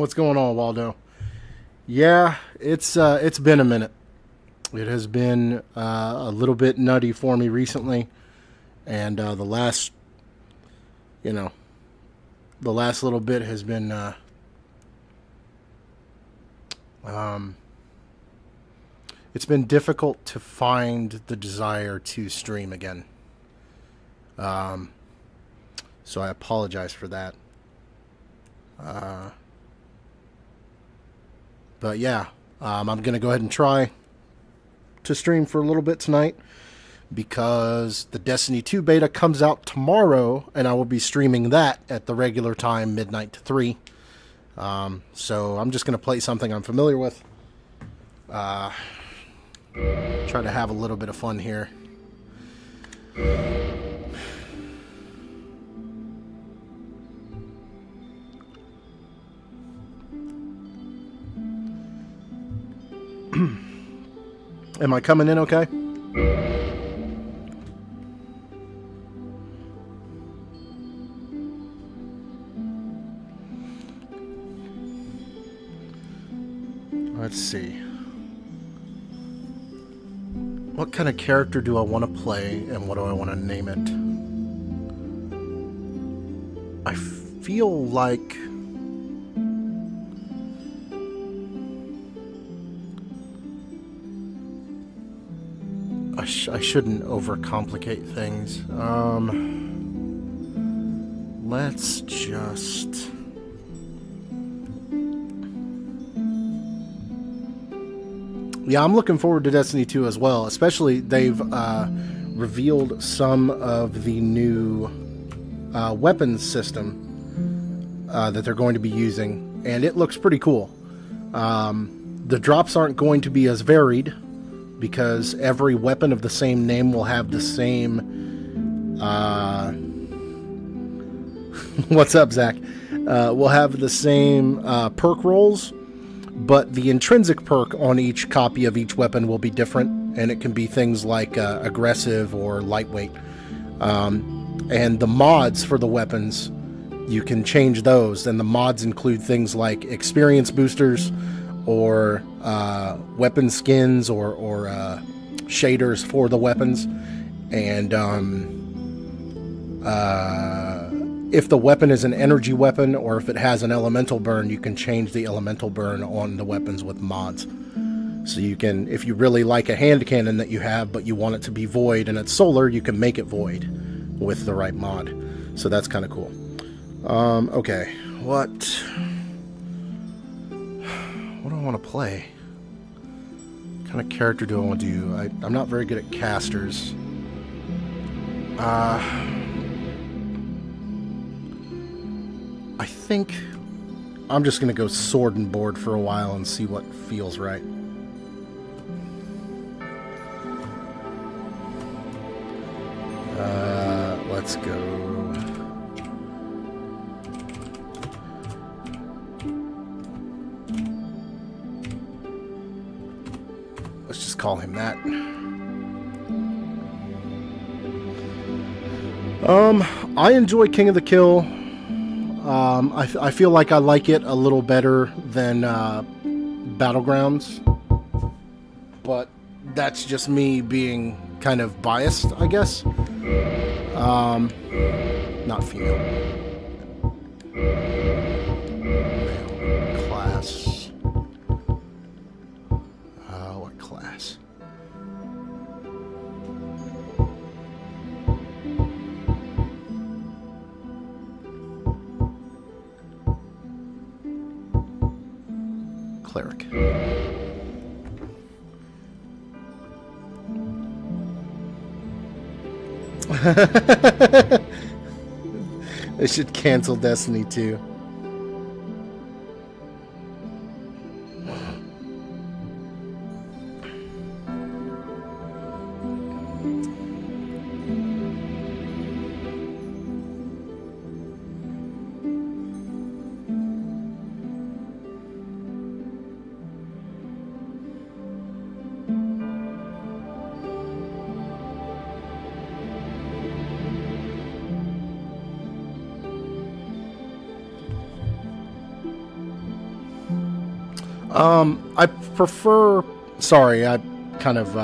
What's going on, Waldo? Yeah, it's been a minute. It has been a little bit nutty for me recently, and you know, the last little bit has been um, it's been difficult to find the desire to stream again. Um, so I apologize for that. Uh, but yeah, I'm gonna go ahead and try to stream for a little bit tonight because the Destiny 2 beta comes out tomorrow, and I will be streaming that at the regular time, midnight to 3. So I'm just going to play something I'm familiar with. Try to have a little bit of fun here. Am I coming in okay? Let's see. What kind of character do I want to play, and what do I want to name it? I feel like I shouldn't overcomplicate things. Let's just... Yeah, I'm looking forward to Destiny 2 as well. Especially, they've revealed some of the new weapons system that they're going to be using, and it looks pretty cool. The drops aren't going to be as varied, because every weapon of the same name will have the same... What's up, Zach? Will have the same perk rolls, but the intrinsic perk on each copy of each weapon will be different, and it can be things like aggressive or lightweight. And the mods for the weapons, you can change those, and the mods include things like experience boosters, or weapon skins, or shaders for the weapons. And if the weapon is an energy weapon, or if it has an elemental burn, you can change the elemental burn on the weapons with mods. So you can, if you really like a hand cannon that you have, but you want it to be void and it's solar, you can make it void with the right mod. So that's kind of cool. Okay, what do I want to play? What kind of character do I want to do? I'm not very good at casters. I think I'm just going to go sword and board for a while and see what feels right. Let's go. Let's just call him that. I enjoy King of the Kill. I feel like I like it a little better than Battlegrounds, but that's just me being kind of biased, I guess. Not female. Male. Class. What class? Cleric. They should cancel Destiny 2. I prefer... Sorry, I kind of,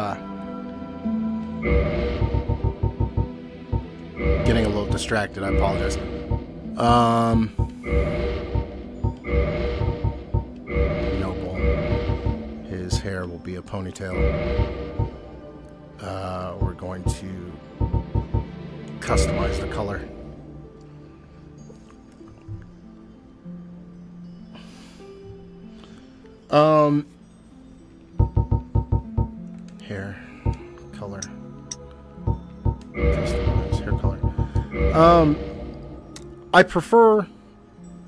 getting a little distracted, I apologize. Noble. His hair will be a ponytail. We're going to customize the color. Hair color. Customize hair color. I prefer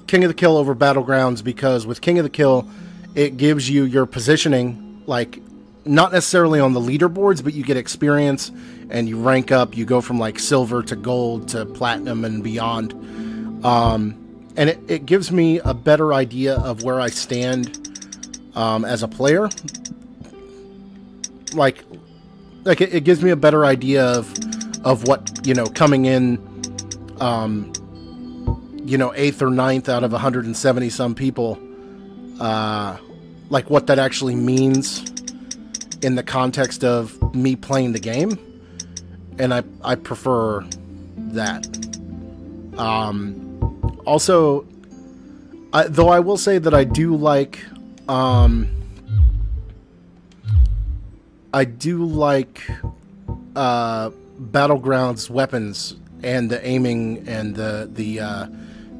King of the Kill over Battlegrounds because with King of the Kill, it gives you your positioning, like, not necessarily on the leaderboards, but you get experience and you rank up. You go from like silver to gold to platinum and beyond. And it gives me a better idea of where I stand as a player. Like it gives me a better idea of what, you know, coming in, you know, 8th or 9th out of 170 some people, like what that actually means in the context of me playing the game. And I prefer that. Also, though I will say that I do like Battlegrounds weapons and the aiming and the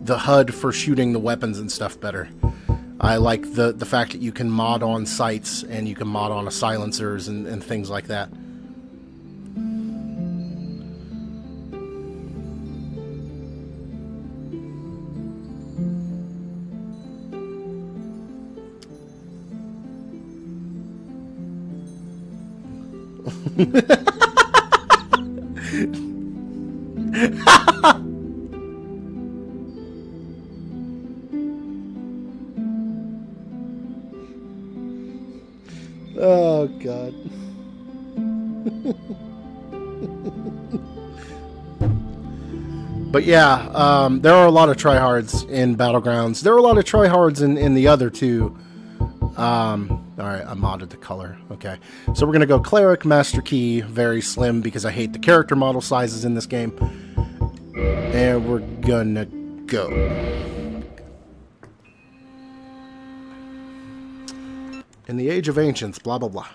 HUD for shooting the weapons and stuff better. I like the fact that you can mod on sights and you can mod on silencers and things like that. Oh, God. But yeah, there are a lot of tryhards in Battlegrounds. There are a lot of tryhards in the other two. Alright, I modded the color. Okay. So we're going to go Cleric, Master Key, very slim because I hate the character model sizes in this game. And we're gonna go. In the Age of Ancients, blah, blah, blah.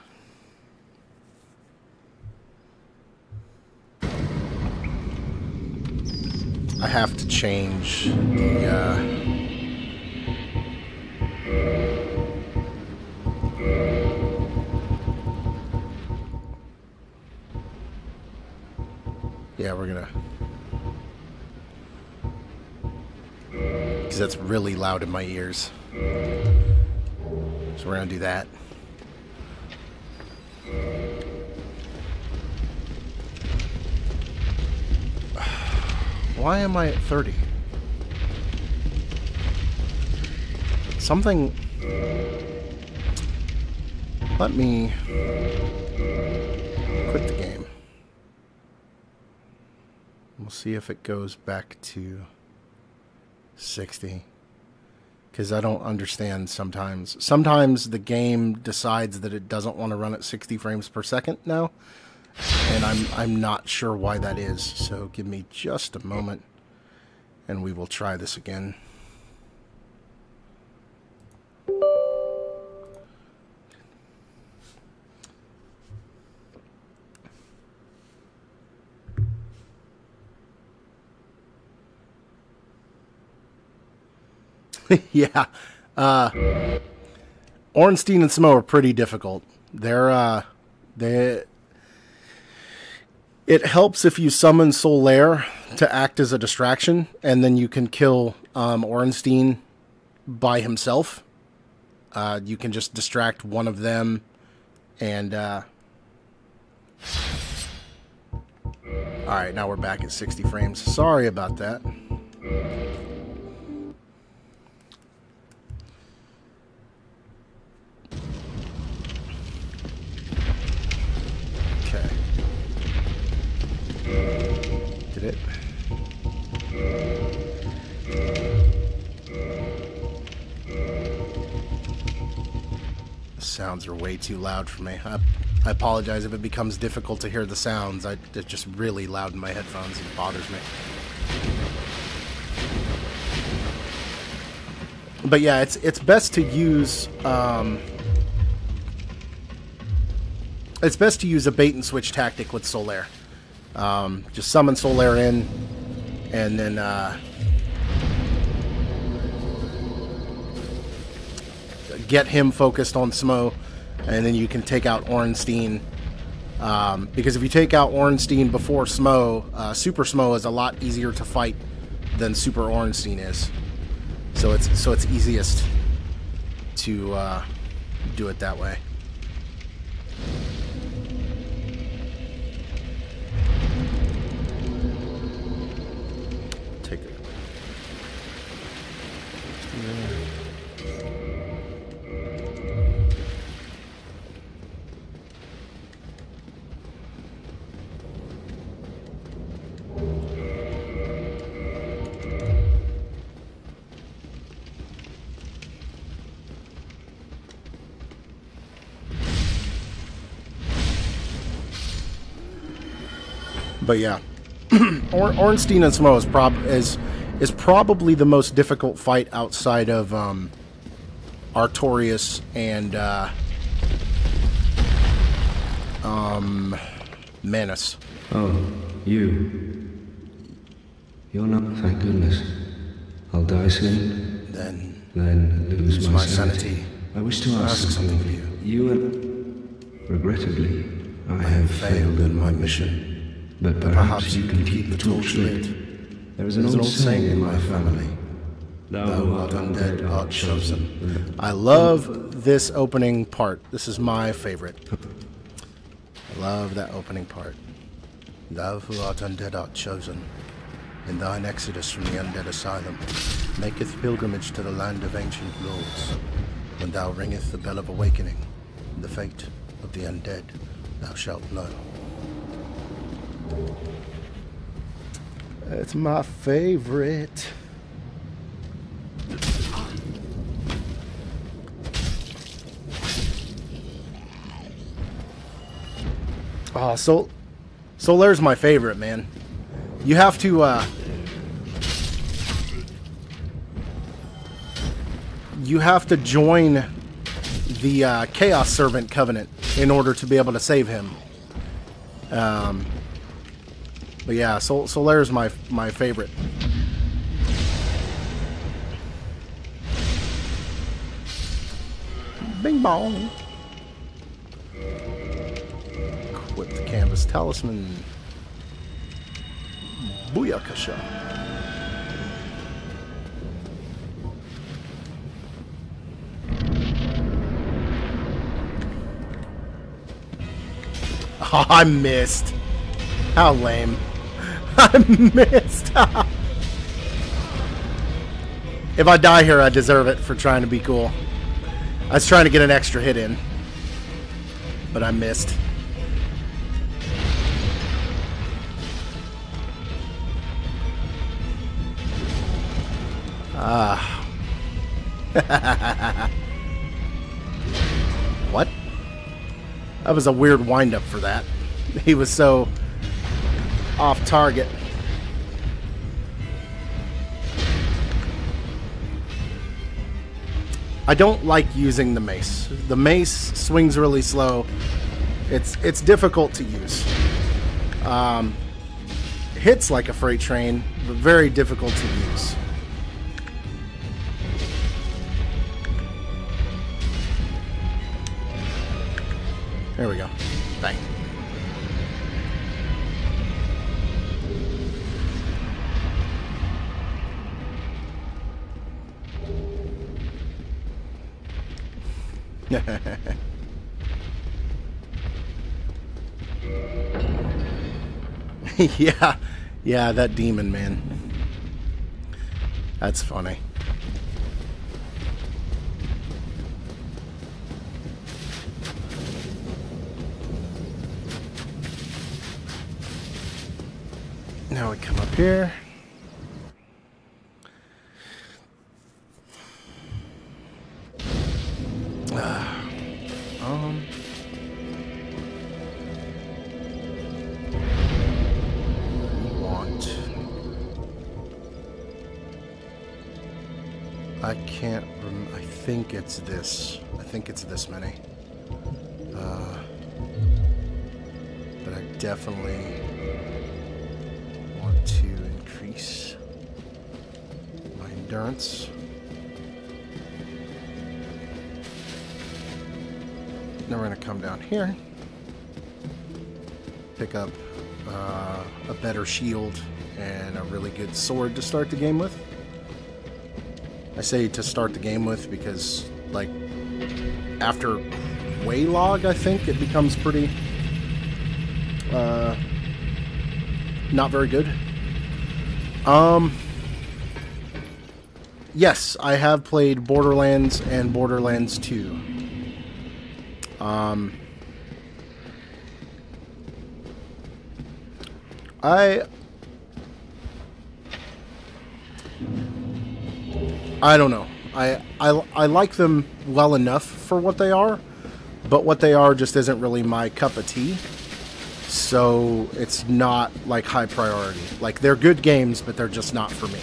I have to change the, yeah, we're gonna... because that's really loud in my ears. So we're gonna do that. Why am I at 30? Something... Let me quit the game. We'll see if it goes back to 60. Because I don't understand sometimes. Sometimes the game decides that it doesn't want to run at 60 frames per second now. And I'm not sure why that is. So give me just a moment and we will try this again. Yeah. Ornstein and Smo are pretty difficult. It helps if you summon Solaire to act as a distraction, and then you can kill Ornstein by himself. You can just distract one of them, and alright, now we're back at 60 frames. Sorry about that. Did it? headphones are way too loud for me. I apologize if it becomes difficult to hear the sounds. It's just really loud in my headphones. It bothers me. But yeah, it's best to use it's best to use a bait and switch tactic with Solaire. Just summon Solaire in, and then get him focused on Smo, and then you can take out Ornstein. Because if you take out Ornstein before Smo, Super Smo is a lot easier to fight than Super Ornstein is. So it's easiest to do it that way. Take it. But yeah, Ornstein and Smo is probably the most difficult fight outside of Artorias and Manus. Oh, you're not. Thank goodness. I'll die soon. Then lose my sanity. I wish to ask something of you. You and regrettably, I have failed in my mission. But perhaps you can keep the torch lit. There is an old saying in my family. Thou who art undead art chosen. I love this opening part. This is my favorite. I love that opening part. Thou who art undead art chosen. In thine exodus from the undead asylum, maketh pilgrimage to the land of ancient lords. When thou ringeth the bell of awakening, the fate of the undead thou shalt know. It's my favorite. Oh, Solaire's my favorite, man. You have to join the Chaos Servant Covenant in order to be able to save him. But yeah, Solaire's my favorite. Bing bong. Equip the Canvas Talisman. Booyakasha. Oh, I missed. How lame. I missed. If I die here, I deserve it for trying to be cool. I was trying to get an extra hit in, but I missed. What? That was a weird wind-up for that. He was so off target. I don't like using the mace. The mace swings really slow. It's difficult to use. Hits like a freight train, but very difficult to use. There we go. Bang. Yeah, that demon, man. That's funny. Now we come up here. I can't I think it's this. I think it's this many. But I definitely want to increase my endurance. Then we're going to come down here, pick up a better shield and a really good sword to start the game with. I say to start the game with because, like, after Waylog, I think it becomes pretty not very good. Yes, I have played Borderlands and Borderlands 2. I don't know. I like them well enough for what they are, but what they are just isn't really my cup of tea. So it's not like high priority. Like, they're good games, but they're just not for me.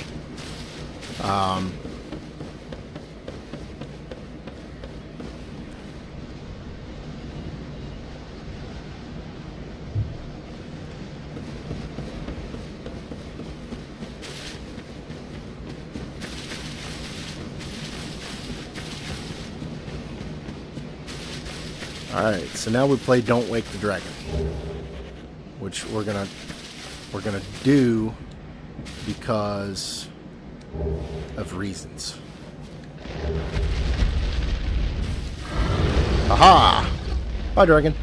Alright, so now we play Don't Wake the Dragon, which we're gonna do because of reasons. Aha! Bye, dragon.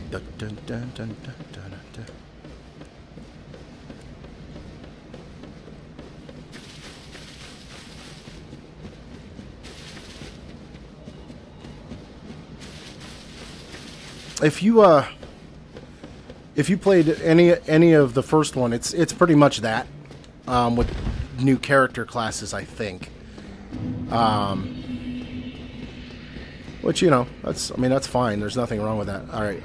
Dun, dun, dun, dun, dun, dun, dun. If you played any of the first one, it's pretty much that, with new character classes, I think. Which, you know, that's fine. There's nothing wrong with that. All right,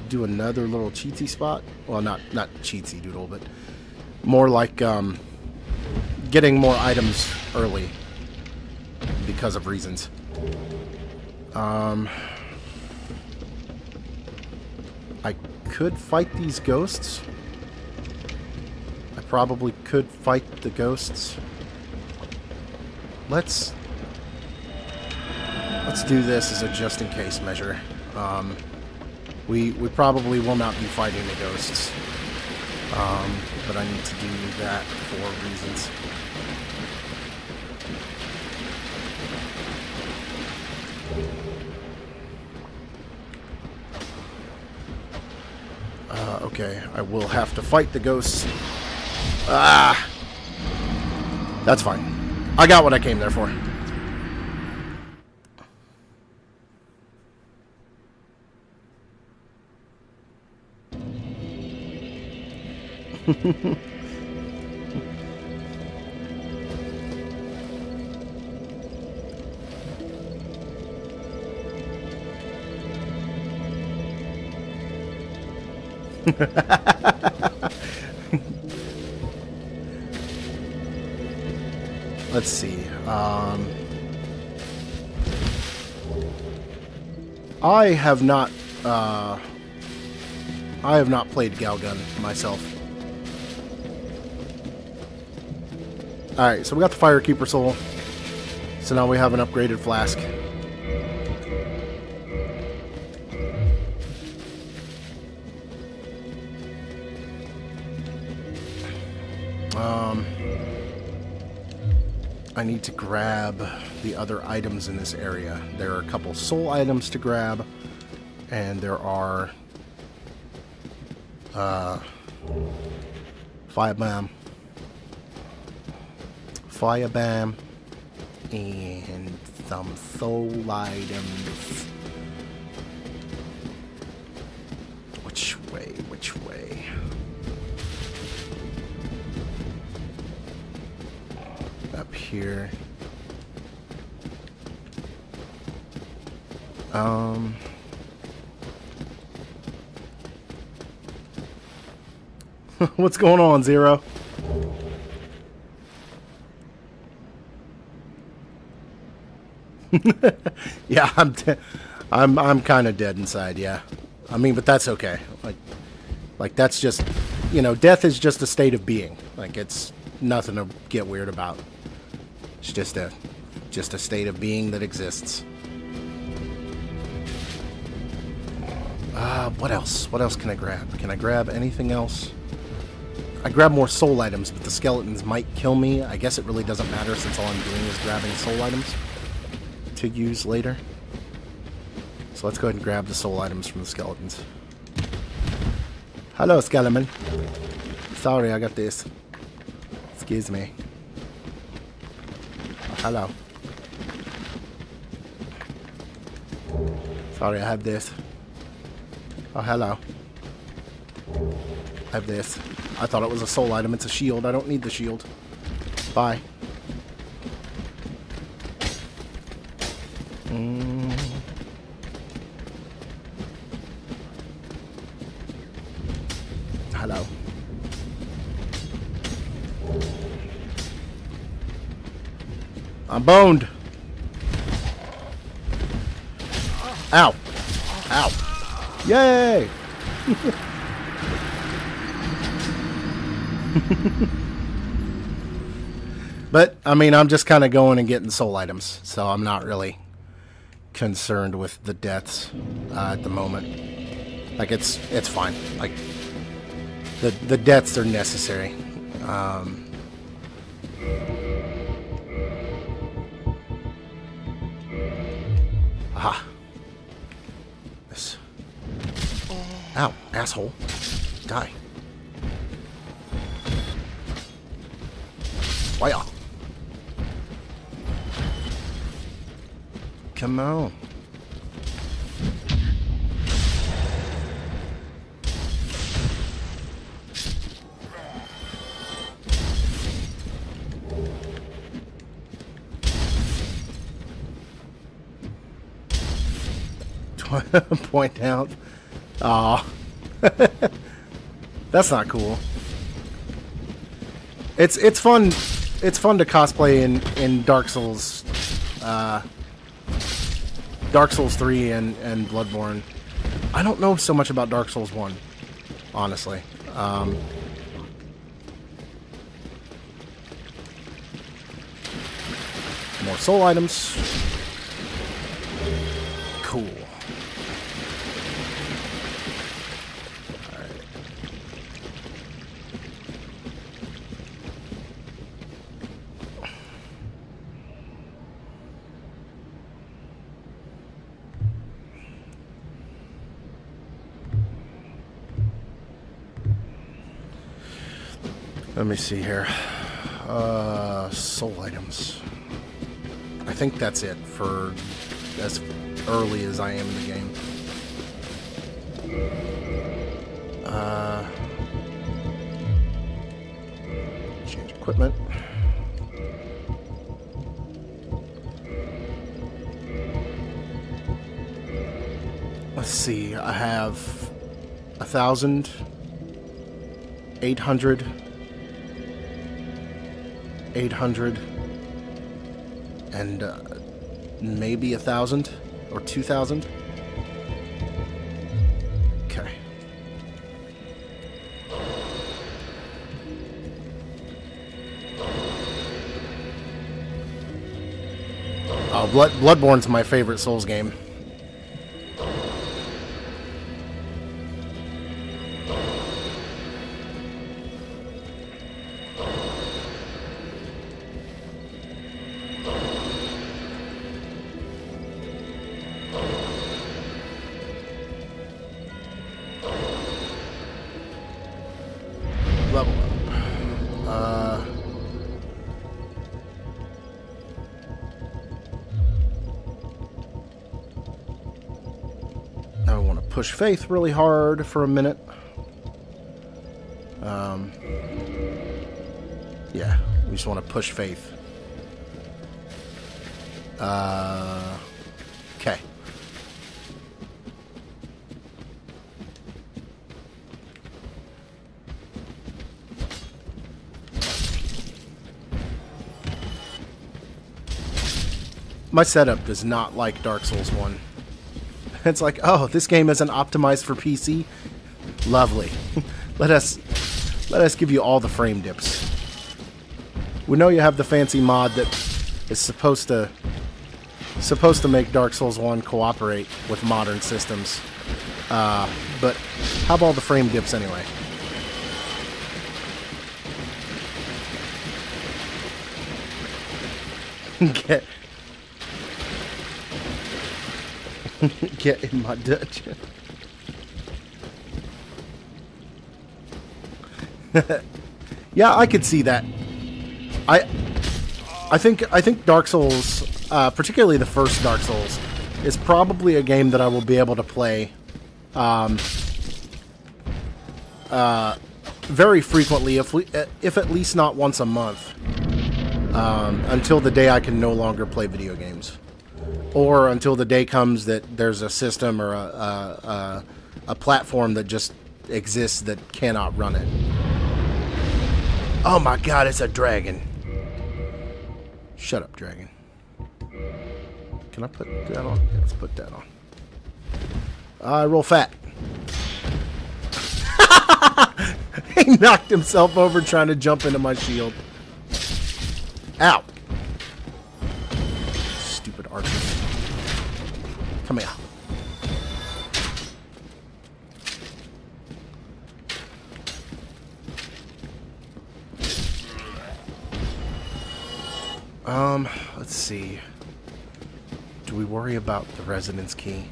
do another little cheatsy spot. Well, not cheatsy doodle, but more like getting more items early because of reasons. I could fight these ghosts. I probably could fight the ghosts. Let's do this as a just-in-case measure. We probably will not be fighting the ghosts, but I need to do that for reasons. Okay, I will have to fight the ghosts. Ah! That's fine. I got what I came there for. Let's see. I have not played Galgun myself. Alright, so we got the Firekeeper Soul. So now we have an upgraded flask. I need to grab the other items in this area. There are a couple soul items to grab, and there are Firebam, and some soul items. Which way? Which way? Up here. What's going on, Zero? Yeah, I'm kind of dead inside. Yeah, I mean, but that's okay. Like that's just, you know, death is just a state of being. Like it's nothing to get weird about. It's just a state of being that exists. What else? What else can I grab? Can I grab anything else? I grab more soul items, but the skeletons might kill me. I guess it really doesn't matter since all I'm doing is grabbing soul items to use later. So let's go ahead and grab the soul items from the skeletons. Hello, skeleton. Sorry, I got this. Excuse me. Oh, hello. Sorry, I have this. Oh, hello. I have this. I thought it was a soul item. It's a shield. I don't need the shield. Bye. Hello. I'm boned. Ow. Ow. Yay! But, I mean, I'm just kind of going and getting soul items, so I'm not really concerned with the deaths at the moment. Like, it's fine. Like, the deaths are necessary. Aha. This. Ow, asshole. Die. Wow. Come on. Point out. Aw. That's not cool. It's fun. It's fun to cosplay in Dark Souls. Dark Souls 3 and Bloodborne. I don't know so much about Dark Souls 1, honestly. More soul items. Cool. Alright. Let me see here. Soul items. I think that's it for as early as I am in the game. Change equipment. Let's see. I have 1,000, 800, 800, and maybe 1,000 or 2,000. Okay. Oh, Bloodborne's my favorite Souls game. Level up. Now I want to push Faith really hard for a minute. Yeah, we just want to push Faith. Okay. My setup does not like Dark Souls 1. It's like, oh, this game isn't optimized for PC? Lovely. Let us give you all the frame dips. We know you have the fancy mod that is supposed to make Dark Souls 1 cooperate with modern systems. But how about all the frame dips anyway? Get in my dungeon. Yeah, I could see that. I think Dark Souls, particularly the first Dark Souls, is probably a game that I will be able to play very frequently, if at least not once a month, until the day I can no longer play video games, or until the day comes that there's a system or a platform that just exists that cannot run it. Oh my God, it's a dragon! Shut up, dragon. Can I put that on? Yeah, let's put that on. I roll fat. He knocked himself over trying to jump into my shield. Ow. Stupid archers. Come here. Let's see. Do we worry about the residence key?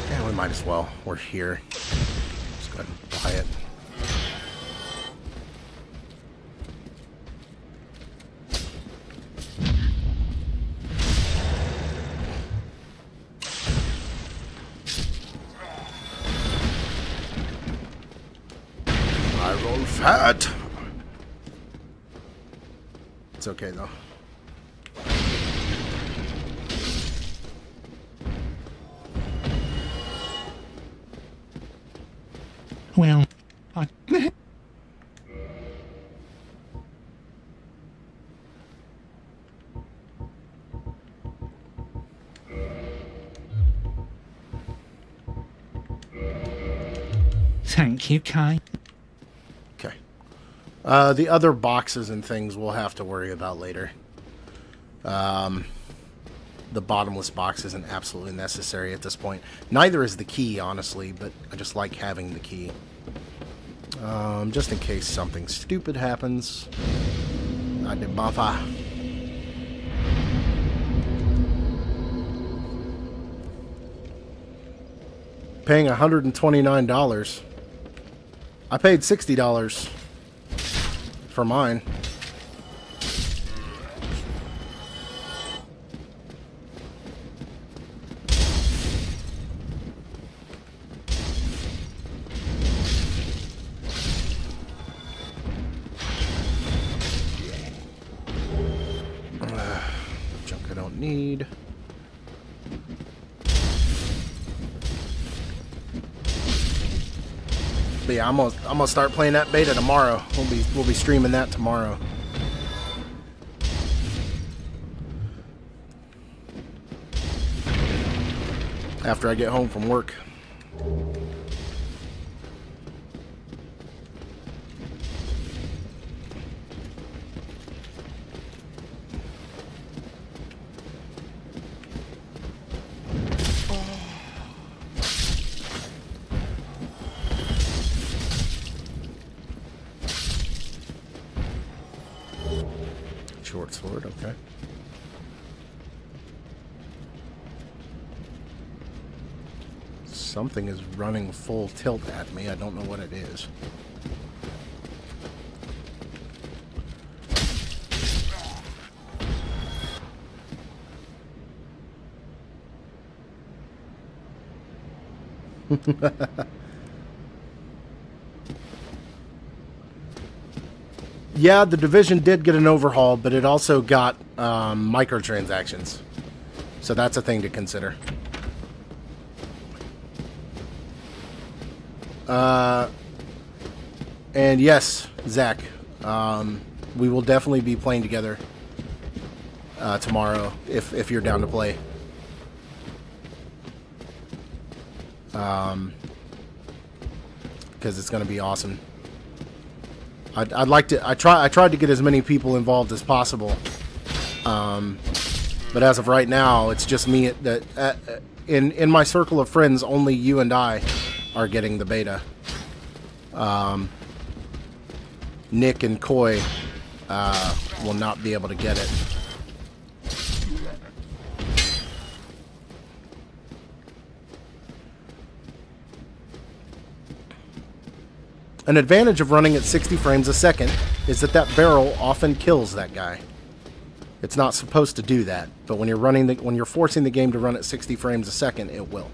Yeah, we might as well. We're here. Just go ahead and buy it. I roll fat. It's okay though. Well, I... Thank you, Kai. Okay. The other boxes and things we'll have to worry about later. The bottomless box isn't absolutely necessary at this point. Neither is the key, honestly, but I just like having the key. Just in case something stupid happens. I did buffer. Paying $129. I paid $60 for mine. Junk I don't need. But yeah, I'm gonna start playing that beta tomorrow. We'll be streaming that tomorrow. After I get home from work. Short sword, okay. Something is running full tilt at me. I don't know what it is. Yeah, the Division did get an overhaul, but it also got microtransactions. So that's a thing to consider. And yes, Zach, we will definitely be playing together tomorrow if you're down to play. Because it's going to be awesome. I'd like to. I tried to get as many people involved as possible. But as of right now, it's just me. In my circle of friends, only you and I are getting the beta. Nick and Koi will not be able to get it. An advantage of running at 60 frames a second is that barrel often kills that guy. It's not supposed to do that, but when you're forcing the game to run at 60 frames a second, it will.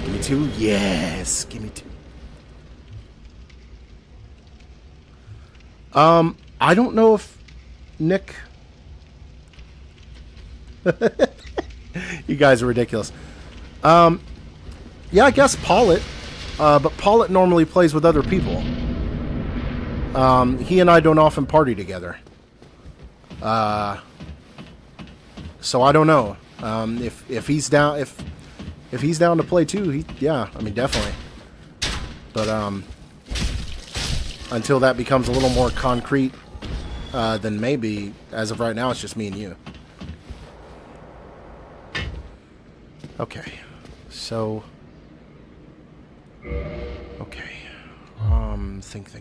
Give me 2? Yes, give me 2. I don't know if Nick... You guys are ridiculous. Yeah, I guess Paulette. But Paulette normally plays with other people. He and I don't often party together. So I don't know. If he's down if he's down to play too, yeah, I mean definitely. But until that becomes a little more concrete, then maybe as of right now it's just me and you. Okay. So, okay, think.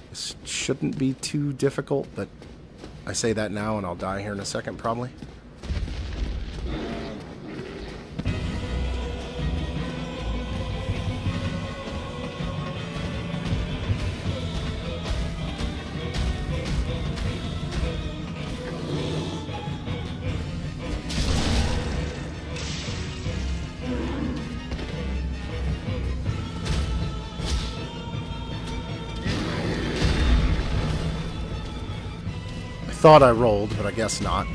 This shouldn't be too difficult, but I say that now and I'll die here in a second, probably. Thought I rolled, but I guess not.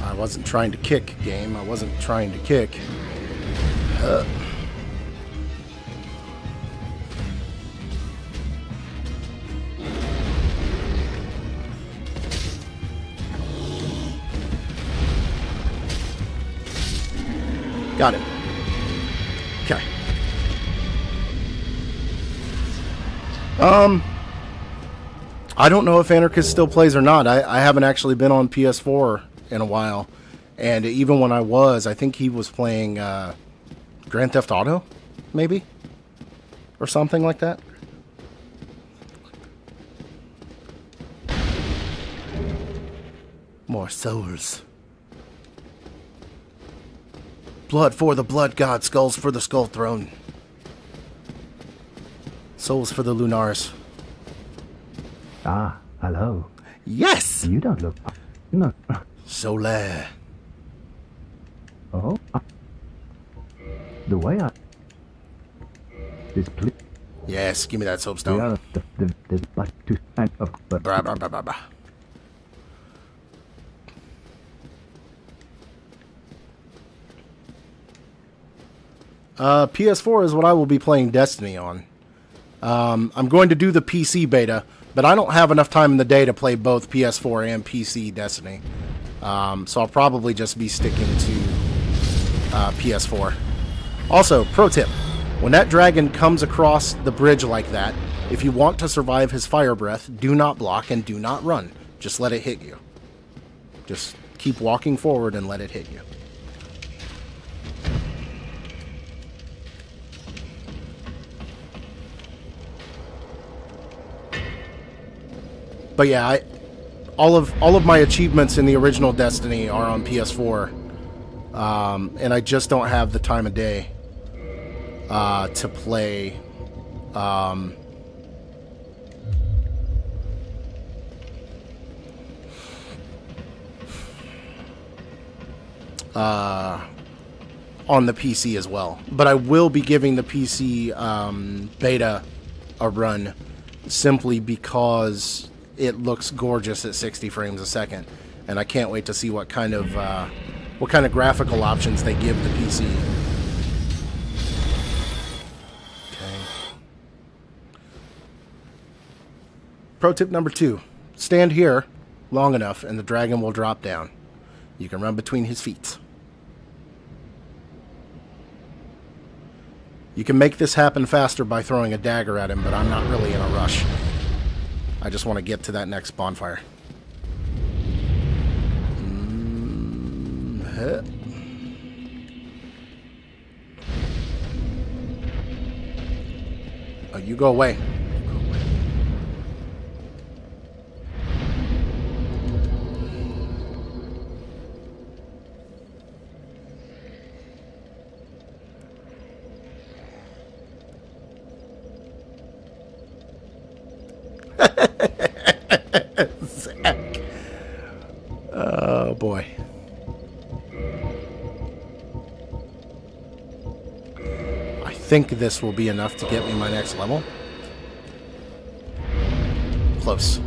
I wasn't trying to kick, game. I wasn't trying to kick. Got it. Okay. I don't know if Anarchist still plays or not. I haven't actually been on PS4 in a while. And even when I was, I think he was playing Grand Theft Auto, maybe? Or something like that. More souls. Blood for the blood god, skulls for the skull throne. Souls for the Lunars. Ah, hello. Yes! You don't look... No. Solar. Oh? The way I... This please... Yes, give me that soapstone. There's but two and of... Blah, blah, blah, blah, blah. PS4 is what I will be playing Destiny on. I'm going to do the PC beta, but I don't have enough time in the day to play both PS4 and PC Destiny. So I'll probably just be sticking to PS4. Also, pro tip. When that dragon comes across the bridge like that, if you want to survive his fire breath, do not block and do not run. Just let it hit you. Just keep walking forward and let it hit you. But yeah, all of my achievements in the original Destiny are on PS4, and I just don't have the time of day to play. on the PC as well. But I will be giving the PC beta a run simply because it looks gorgeous at 60 frames a second, and I can't wait to see what kind of graphical options they give the PC. Okay. Pro tip number 2: stand here long enough, and the dragon will drop down. You can run between his feet. You can make this happen faster by throwing a dagger at him, but I'm not really in a rush. I just want to get to that next bonfire. Oh, you go away. Zach. Oh boy. I think this will be enough to get me my next level. Close.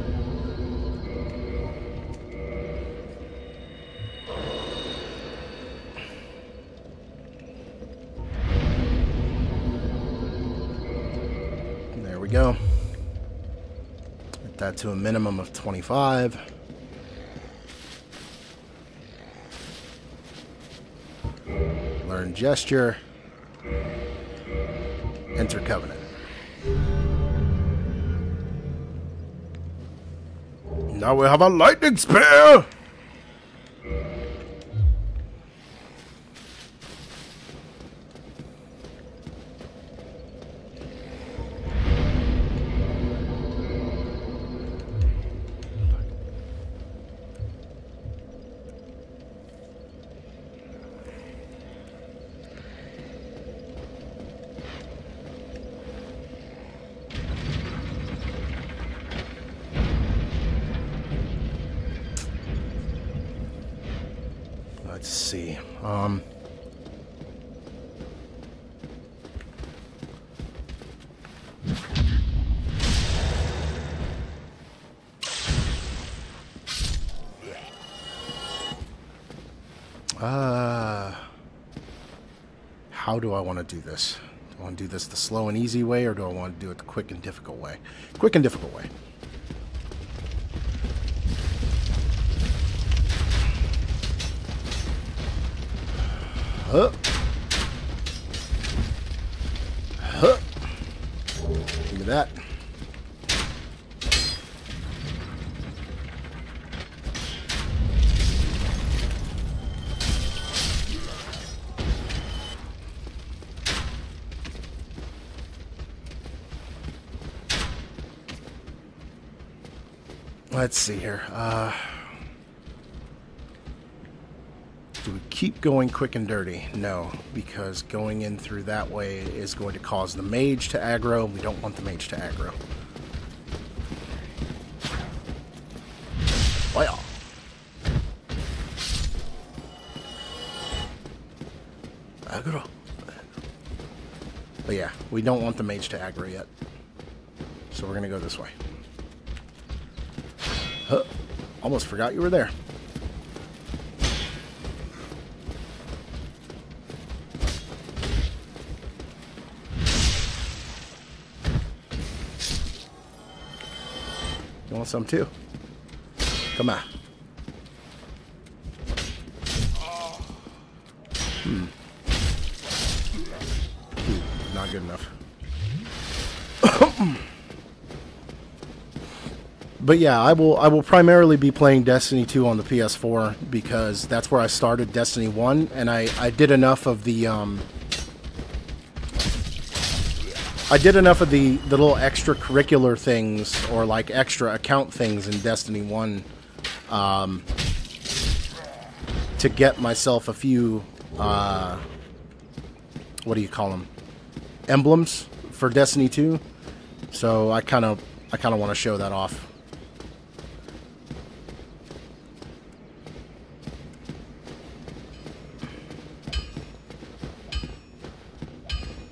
There we go. Get that to a minimum of 25. Learn gesture. Enter covenant. Now we have a lightning spear! Let's see. How do I want to do this? Do I want to do this the slow and easy way, or do I want to do it the quick and difficult way? Quick and difficult way. Huh. Huh. Give me that. Let's see here. Do we keep going quick and dirty? No, because going in through that way is going to cause the mage to aggro. We don't want the mage to aggro. Well. Aggro. But yeah, we don't want the mage to aggro yet. So we're going to go this way. Huh. Almost forgot you were there. You want some too? Come on. Not good enough. But yeah, I will primarily be playing Destiny 2 on the PS4 because that's where I started Destiny 1, and I did enough of the little extracurricular things, or like extra account things in Destiny 1 to get myself a few what do you call them? Emblems for Destiny 2. So I kind of want to show that off.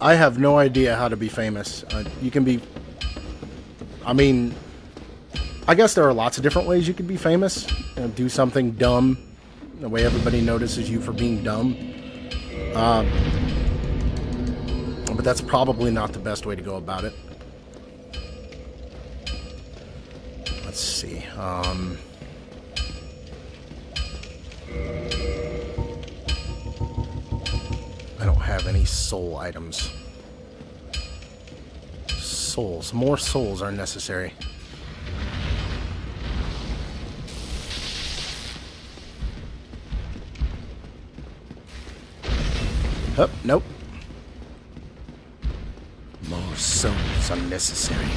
I have no idea how to be famous. You can be... I mean, I guess there are lots of different ways you could be famous. Do something dumb, the way everybody notices you for being dumb. But that's probably not the best way to go about it. Let's see. I don't have any soul items. Souls. More souls are necessary. Oh, nope. More souls are necessary.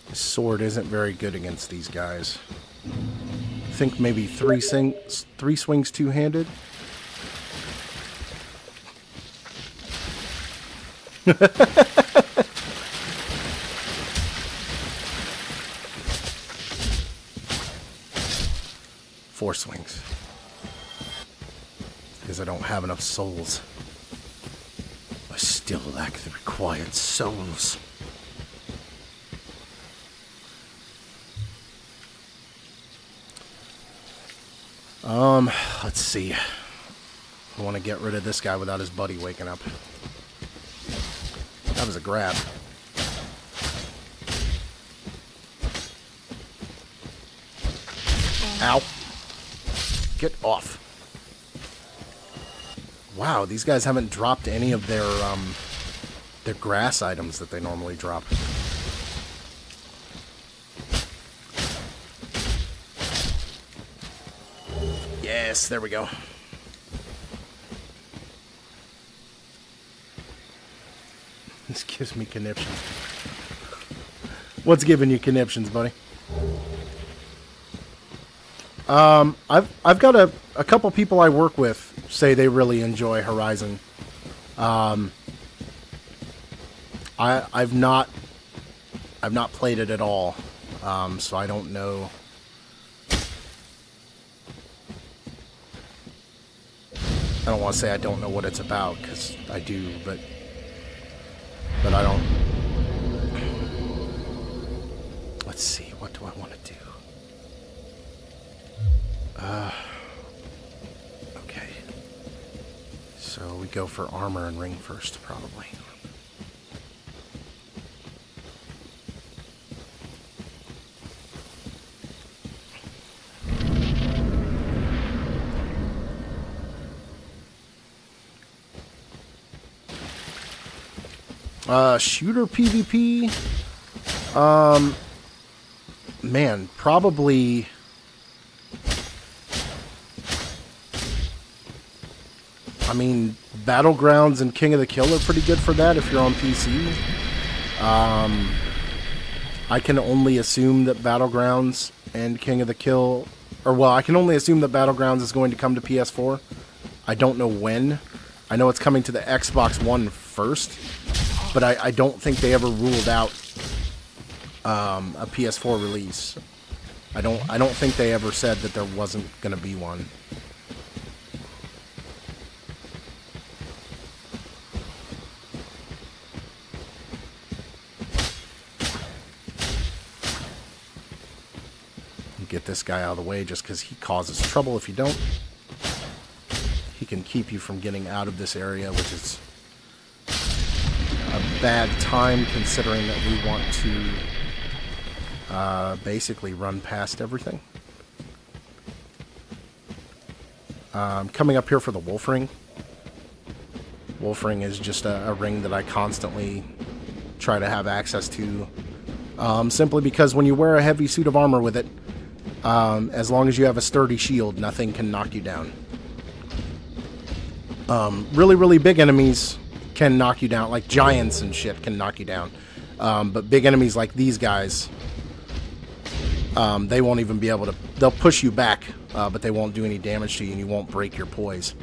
This sword isn't very good against these guys. I think maybe three swings two-handed. Four swings. Because I don't have enough souls. I still lack the required souls. Let's see. I want to get rid of this guy without his buddy waking up. That was a grab. Ow. Get off. Wow, these guys haven't dropped any of their grass items that they normally drop. Yes, there we go. This gives me conniptions. What's giving you conniptions, buddy? I've got a couple people I work with say they really enjoy Horizon. I've not played it at all, so I don't know. I don't want to say I don't know what it's about, because I do, but I don't. Let's see, what do I want to do? Okay. So we go for armor and ring first, probably. Shooter PvP, man, probably, I mean, Battlegrounds and King of the Kill are pretty good for that if you're on PC. I can only assume that Battlegrounds and King of the Kill, or well, I can only assume that Battlegrounds is going to come to PS4. I don't know when. I know it's coming to the Xbox One first. But I don't think they ever ruled out a PS4 release. I don't think they ever said that there wasn't going to be one. Get this guy out of the way just because he causes trouble if you don't. He can keep you from getting out of this area, which is a bad time considering that we want to basically run past everything. Coming up here for the wolf ring. Wolf ring is just a ring that I constantly try to have access to, simply because when you wear a heavy suit of armor with it, as long as you have a sturdy shield, nothing can knock you down. Really, really big enemies can knock you down, like giants and shit can knock you down. But big enemies like these guys, they won't even be able to, they'll push you back, but they won't do any damage to you and you won't break your poise.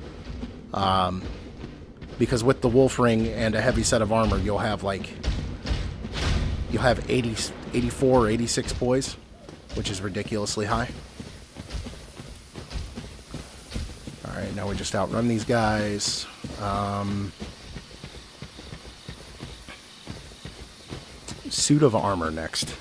Because with the wolf ring and a heavy set of armor, you'll have 80, 84 or 86 poise, which is ridiculously high. Alright, now we just outrun these guys. Suit of armor next.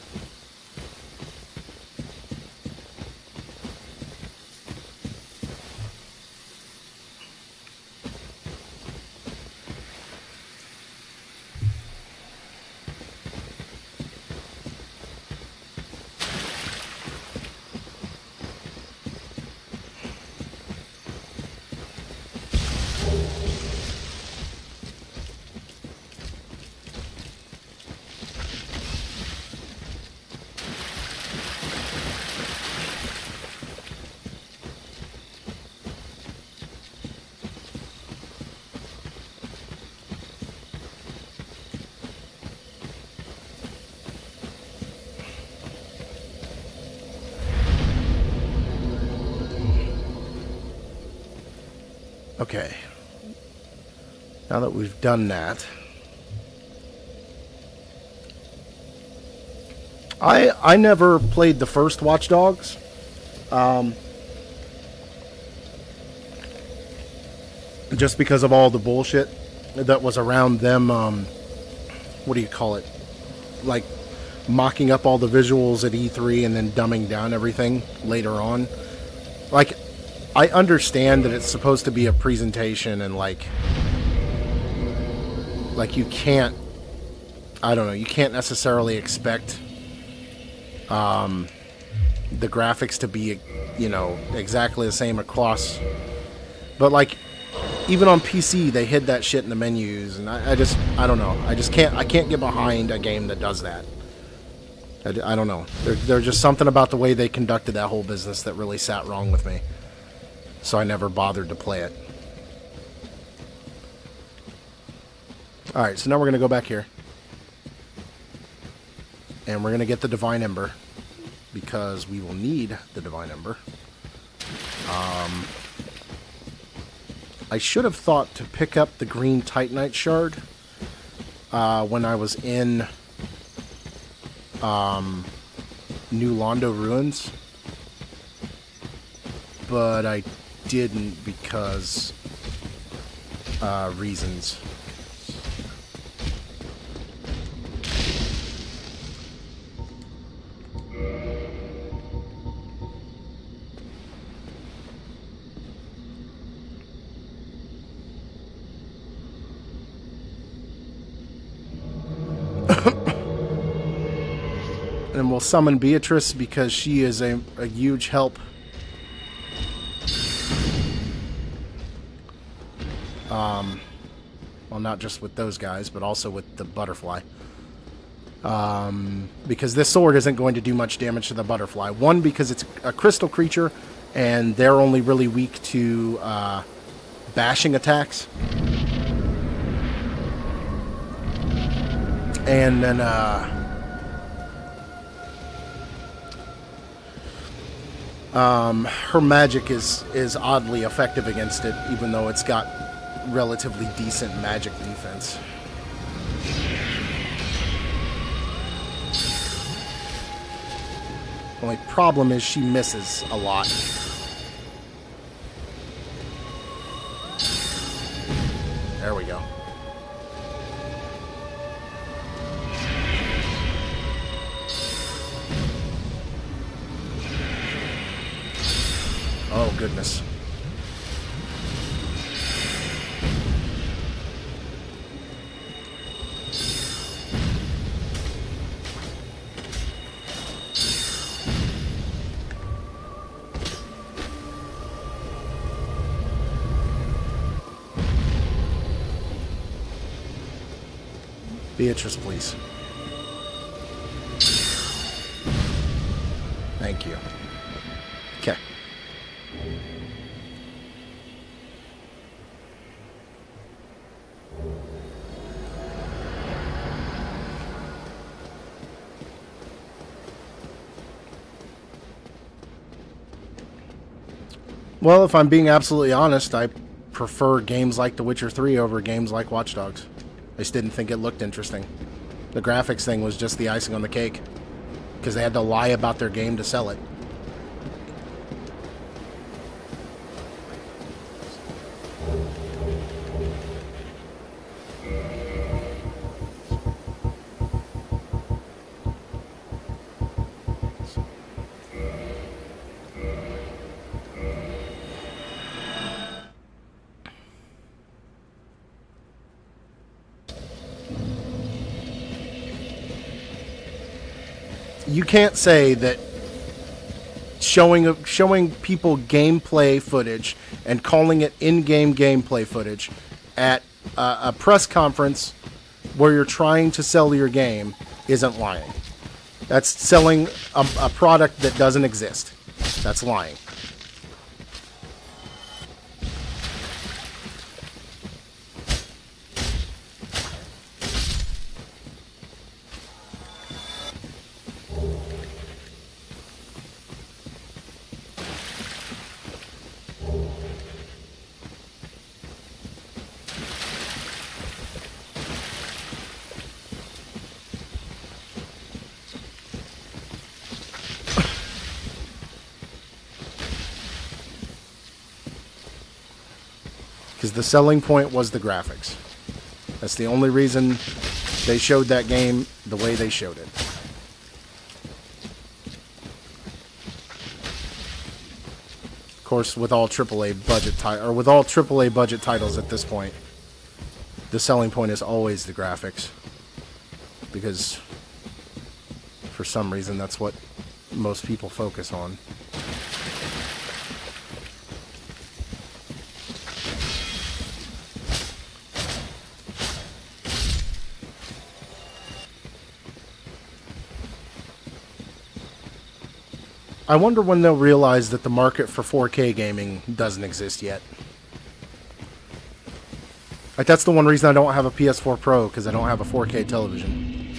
Okay. Now that we've done that, I never played the first Watch Dogs. Just because of all the bullshit that was around them, what do you call it? Like, mocking up all the visuals at E3 and then dumbing down everything later on. Like, I understand that it's supposed to be a presentation and like you can't, I don't know, you can't necessarily expect the graphics to be, you know, exactly the same across. But like, even on PC, they hid that shit in the menus, and I don't know. I can't get behind a game that does that. I don't know. There's just something about the way they conducted that whole business that really sat wrong with me. So I never bothered to play it. Alright, so now we're going to go back here. And we're going to get the Divine Ember. Because we will need the Divine Ember. I should have thought to pick up the green Titanite shard when I was in New Londo Ruins. But I didn't because reasons. And we'll summon Beatrice because she is a huge help. Well, not just with those guys, but also with the butterfly. Because this sword isn't going to do much damage to the butterfly. One, because it's a crystal creature, and they're only really weak to bashing attacks. And then, her magic is oddly effective against it, even though it's got relatively decent magic defense. Only problem is she misses a lot. There we go. Oh, goodness. Beatrice, please. Thank you. Okay. Well, if I'm being absolutely honest, I prefer games like The Witcher 3 over games like Watch Dogs. I just didn't think it looked interesting. The graphics thing was just the icing on the cake, because they had to lie about their game to sell it. You can't say that showing people gameplay footage and calling it in-game gameplay footage at a press conference where you're trying to sell your game isn't lying. That's selling a product that doesn't exist. That's lying. Because the selling point was the graphics. That's the only reason they showed that game the way they showed it. Of course, with all AAA budget titles at this point, the selling point is always the graphics, because for some reason that's what most people focus on. I wonder when they'll realize that the market for 4K gaming doesn't exist yet. Like, that's the one reason I don't have a PS4 Pro, because I don't have a 4K television.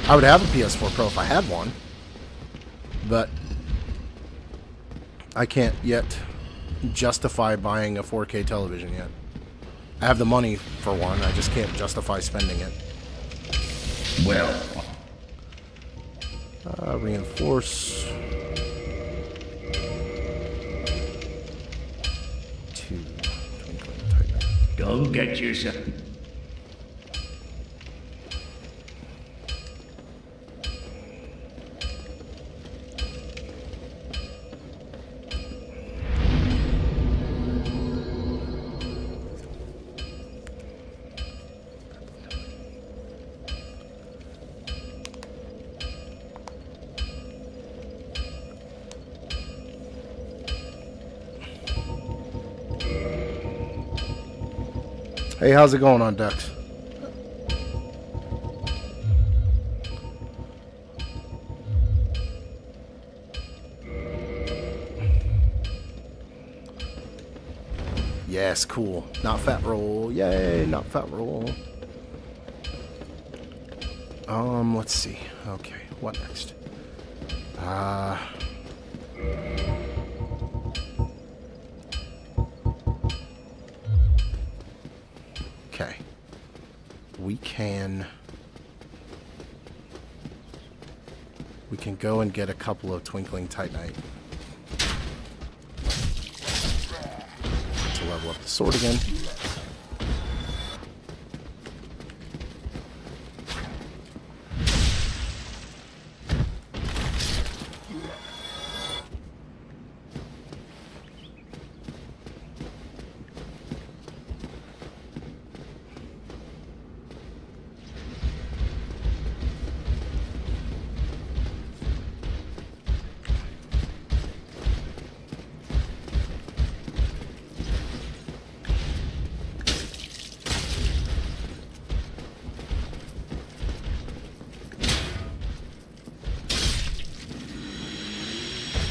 I would have a PS4 Pro if I had one, but I can't yet justify buying a 4K television yet. I have the money for one, I just can't justify spending it. Well... reinforce 2. Don't get yourself... Hey, how's it going on Ducks? Yes, cool. Not fat roll. Yay, not fat roll. Let's see. Okay, what next? Okay. We can go and get a couple of Twinkling Titanite to level up the sword again.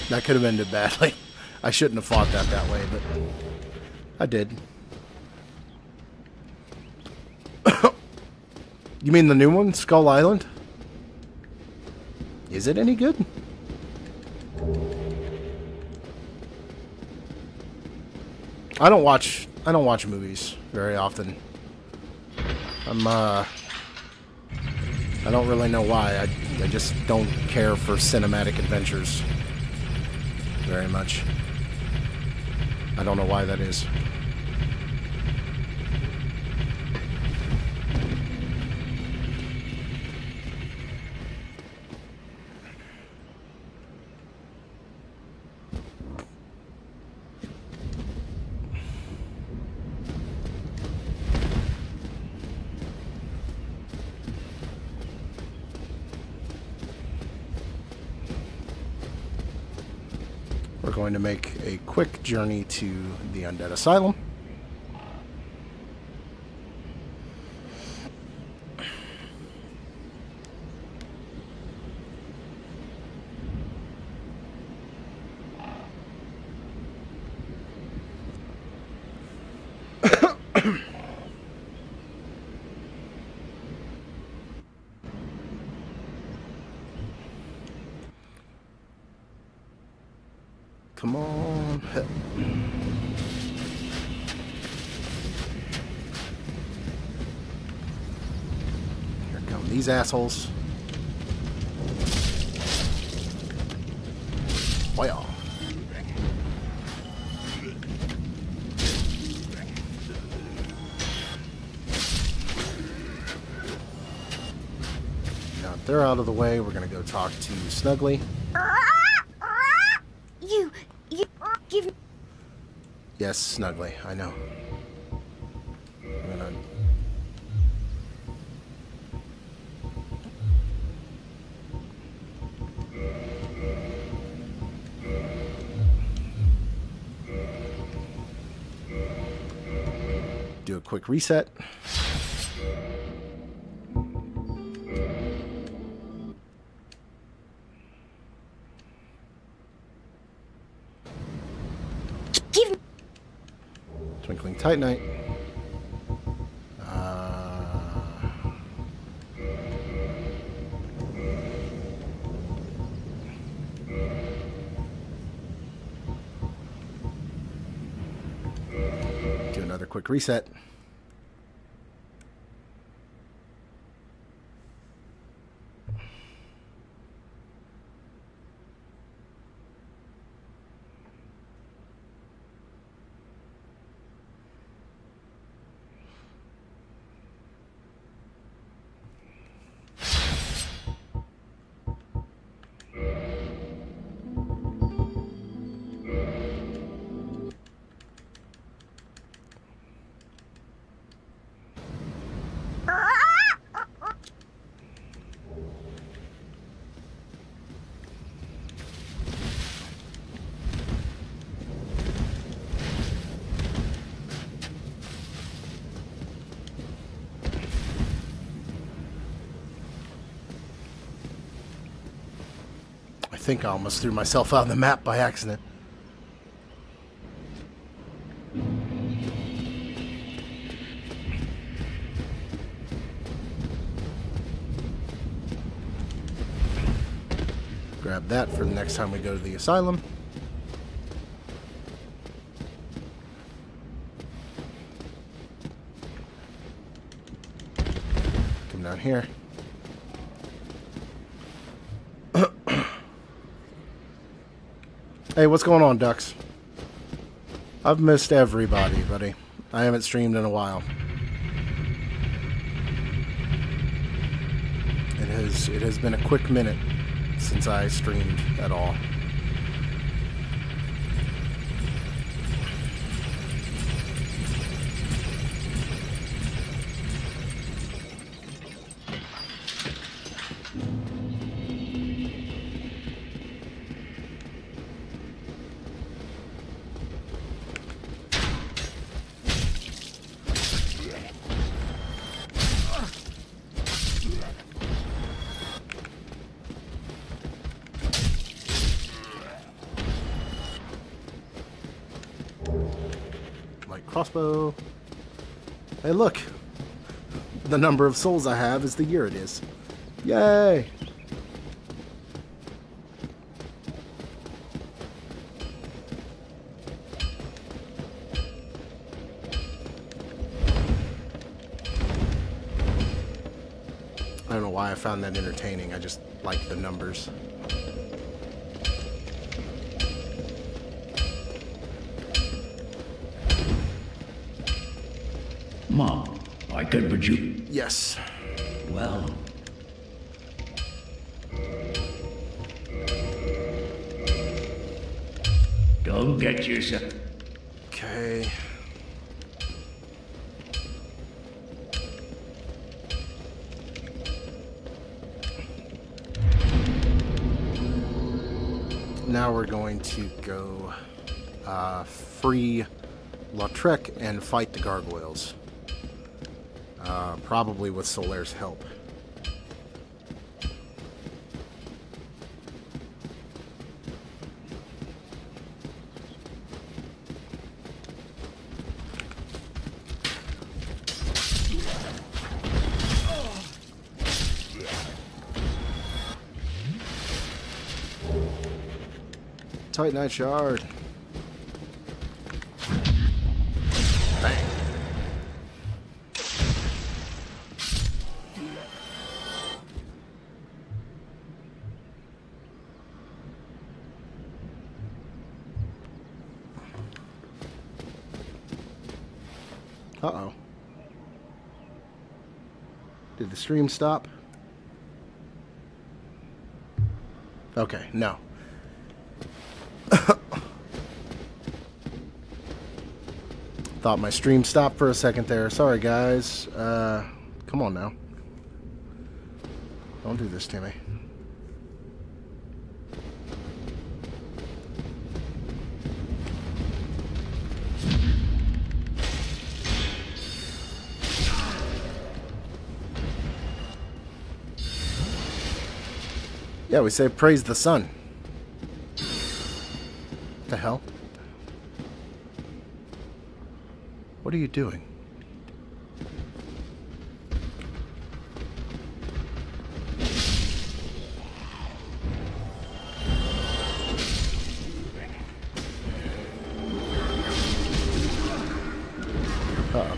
That could have ended badly. I shouldn't have fought that way, but I did. You mean the new one, Skull Island? Is it any good? I don't watch movies very often. I don't really know why. I just don't care for cinematic adventures very much. I don't know why that is. We're going to make a quick journey to the Undead Asylum. Come on. Here come these assholes. Wow. Now that they're out of the way, we're going to go talk to Snuggly. You give. Yes, Snuggly, I know. I'm gonna... do a quick reset. Twinkling Titanite. Do another quick reset. I think I almost threw myself out of the map by accident. Grab that for the next time we go to the asylum. Come down here. Hey, what's going on, Ducks? I've missed everybody, buddy. I haven't streamed in a while. It has been a quick minute since I streamed at all. Crossbow. Hey, look. The number of souls I have is the year it is. Yay! why I found that entertaining. I just like the numbers. Mom, I could produce. Yes. Well. Go get yourself. Okay. Now we're going to go free Lautrec and fight the gargoyles. Probably with Solaire's help. Titanite shard. Bang. Uh-oh. Did the stream stop? Okay, no. Thought my stream stopped for a second there. Sorry, guys. Come on now. Don't do this to me. Yeah, we say praise the sun. The hell? What are you doing? Uh-oh.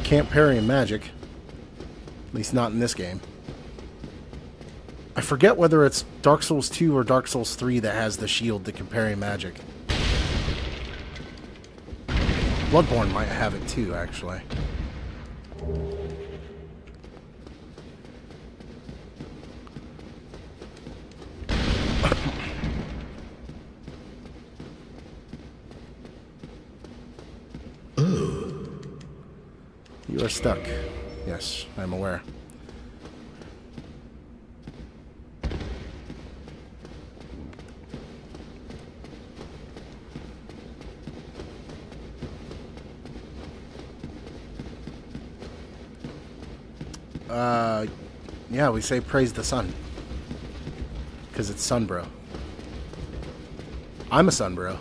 Can't parry in magic. At least not in this game. I forget whether it's Dark Souls 2 or Dark Souls 3 that has the shield that can parry magic. Bloodborne might have it too, actually. You are stuck. Yes, I'm aware. Yeah, we say praise the sun. Because it's sun, bro. I'm a sun, bro.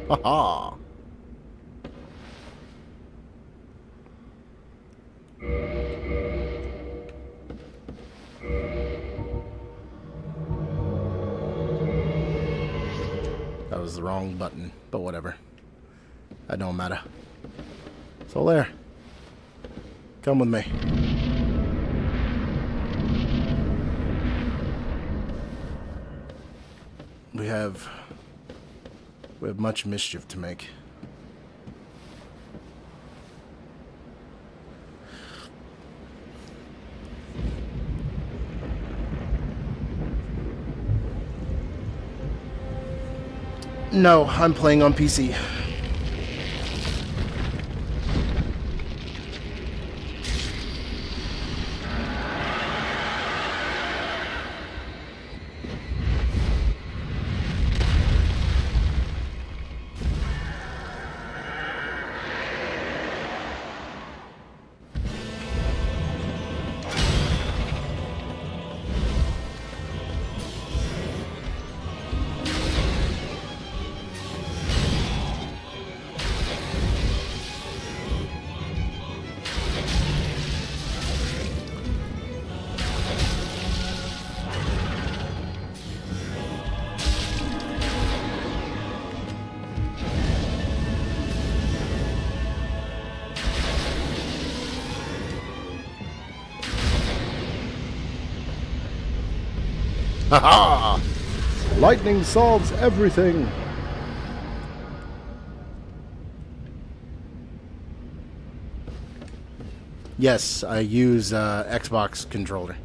Haha. That was the wrong button, but whatever. That don't matter. So there. Come with me. We have much mischief to make. No, I'm playing on PC. Haha! Lightning solves everything! Yes, I use Xbox controller.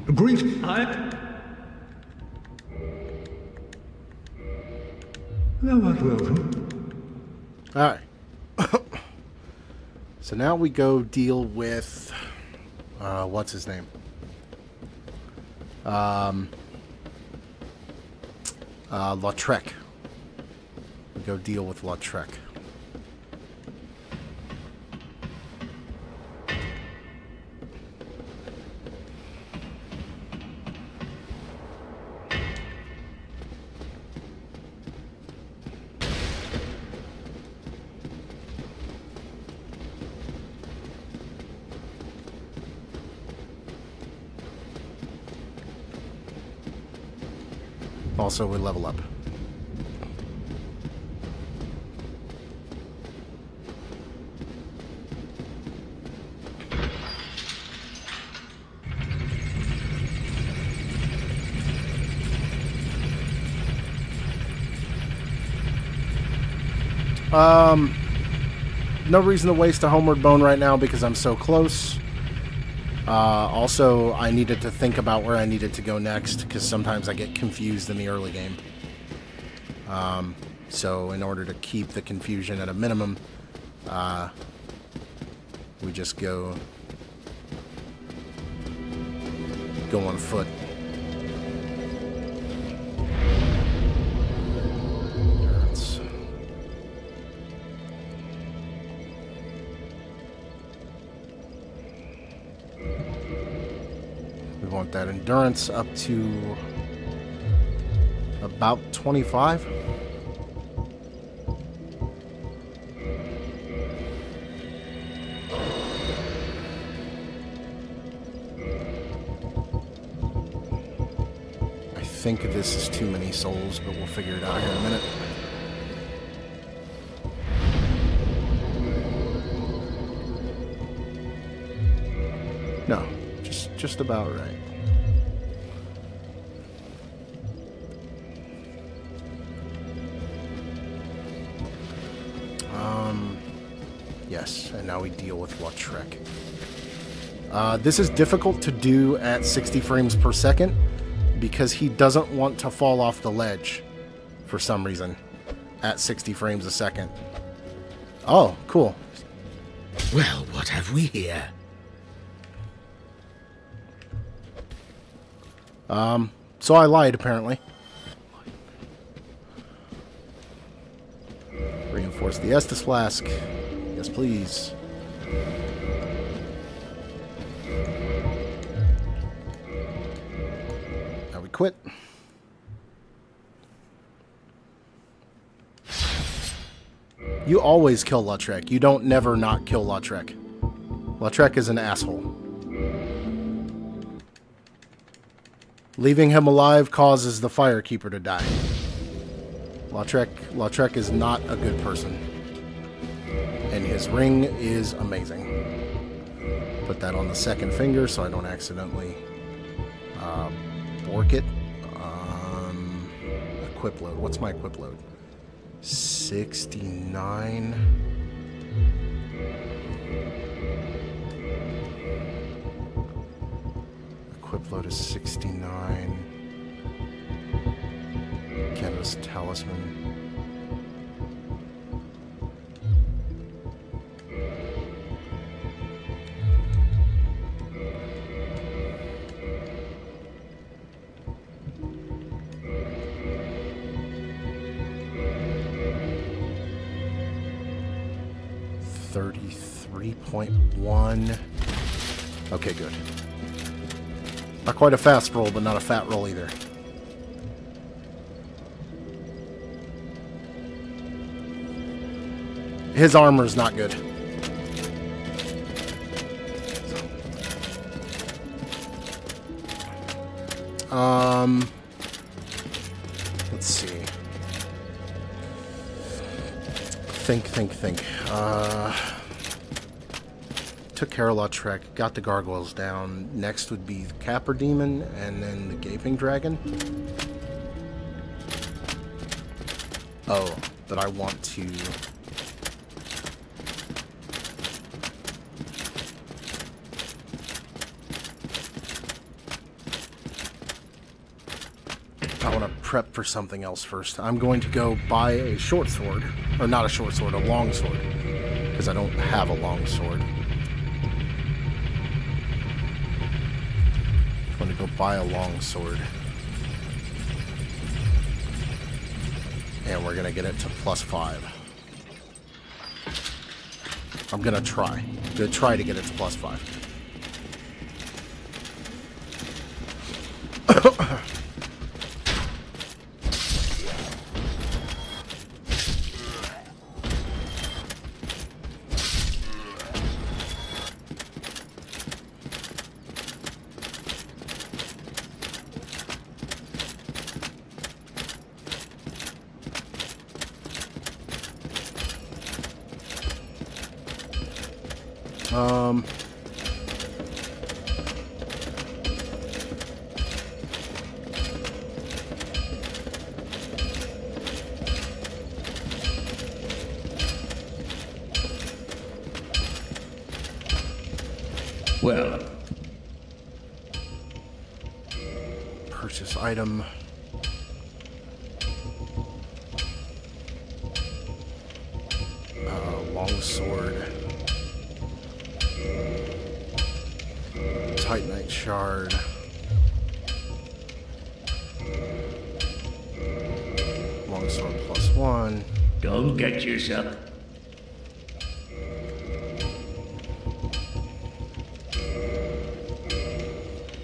A brief time. Thou art welcome. Alright. So now we go deal with... what's his name? Lautrec. We go deal with Lautrec. Also, we level up. No reason to waste a homeward bone right now because I'm so close. Also, I needed to think about where I needed to go next, because sometimes I get confused in the early game. So in order to keep the confusion at a minimum, we just go on foot. Want that endurance up to about 25. I think this is too many souls, but we'll figure it out here in a minute. No, just about right. Yes, and now we deal with Lautrec. This is difficult to do at 60 frames per second because he doesn't want to fall off the ledge for some reason at 60 frames a second. Oh, cool. Well, what have we here? So I lied, apparently. Reinforce the Estus flask. Yes, please. Now we quit. You always kill Lautrec. You don't never not kill Lautrec. Lautrec is an asshole. Leaving him alive causes the Firekeeper to die. Lautrec is not a good person. And his ring is amazing. Put that on the second finger so I don't accidentally bork it. Equip load. What's my equip load? 69. Equip load is 69. Canvas Talisman. .1. Okay, good. Not quite a fast roll, but not a fat roll either. His armor is not good. Let's see. Think. Took care of Lautrec, got the gargoyles down. Next would be the Capper Demon, and then the Gaping Dragon. Oh, but I want to... I want to prep for something else first. I'm going to go buy a short sword. Or not a short sword, a long sword. Because I don't have a long sword. I'm going to go buy a long sword. And we're going to get it to +5. I'm going to try. I'm going to try to get it to +5. Well, purchase item. Longsword. Titanite shard. Longsword +1. don't get yourself.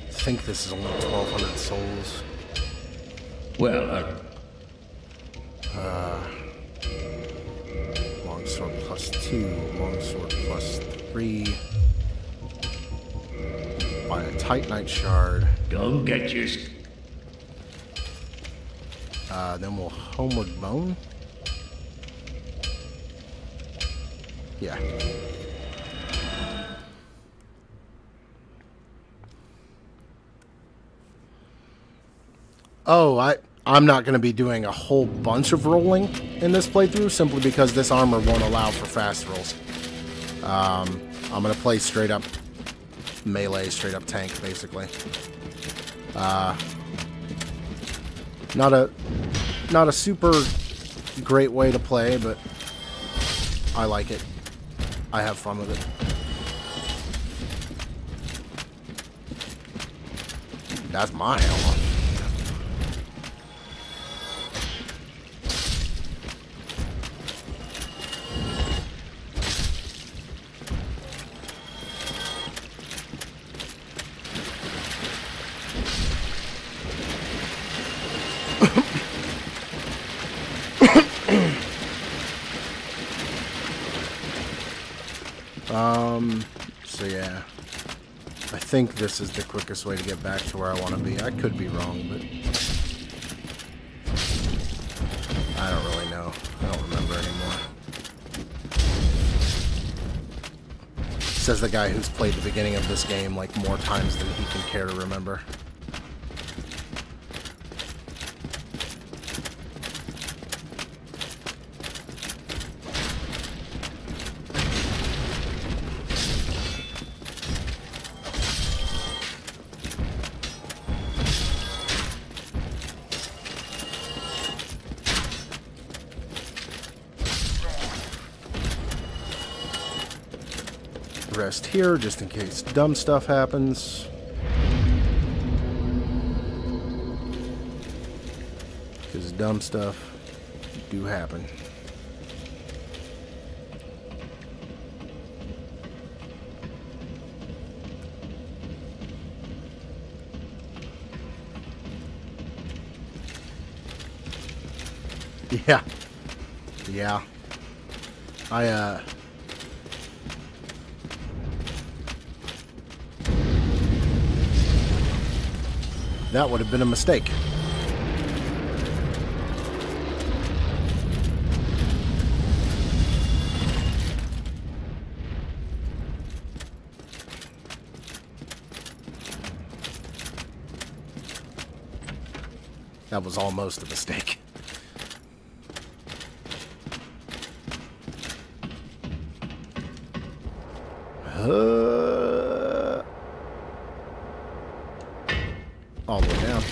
I think this is only 1,200 souls. Well, Longsword +2, longsword +3. Buy a Titanite shard. don't get yourself. Then we'll Homeward Bone. Yeah. Oh, I'm not going to be doing a whole bunch of rolling in this playthrough, simply because this armor won't allow for fast rolls. I'm going to play straight up melee, straight up tank, basically. Not a super great way to play, but I like it. I have fun with it. That's my hammer. So yeah, I think this is the quickest way to get back to where I want to be. I could be wrong, but I don't really know. I don't remember anymore. Says the guy who's played the beginning of this game like more times than he can care to remember. Rest here just in case dumb stuff happens. Because dumb stuff do happen. Yeah. Yeah. That would have been a mistake. That was almost a mistake. All the way down.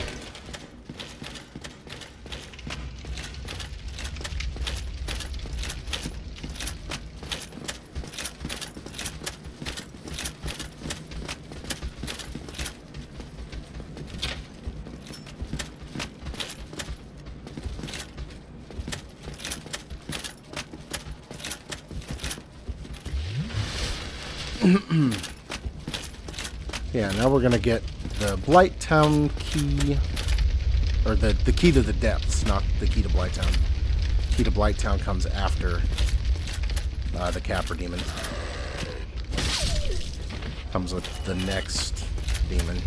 Yeah, now we're gonna get the Blighttown key, or the key to the depths, not the key to Blighttown. Key to Blighttown comes after the Capra demon. Comes with the next demon.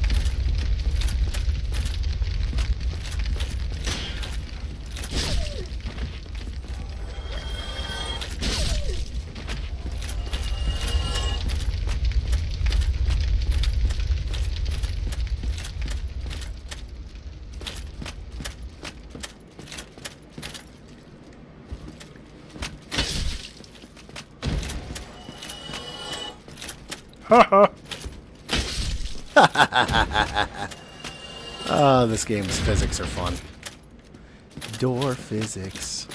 Oh, this game's physics are fun. Door physics.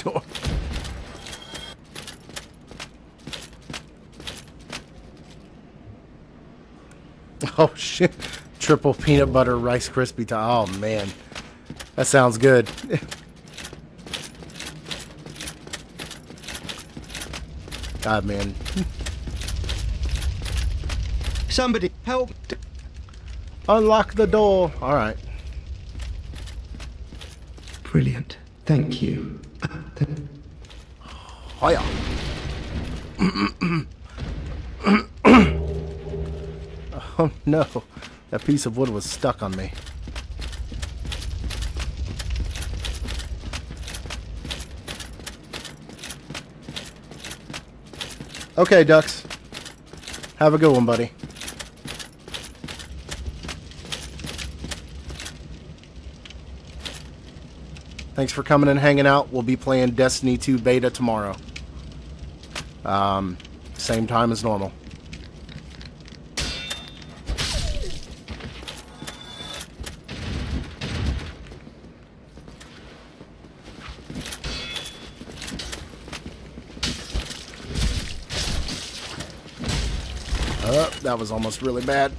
Door. Oh shit. Triple peanut butter Rice Krispie top. Oh man. That sounds good. God, man. Somebody help! Unlock the door. All right. Brilliant. Thank you. Hiya. Oh no. That piece of wood was stuck on me. Okay, Ducks. Have a good one, buddy. Thanks for coming and hanging out. We'll be playing Destiny 2 beta tomorrow. Same time as normal. That was almost really bad.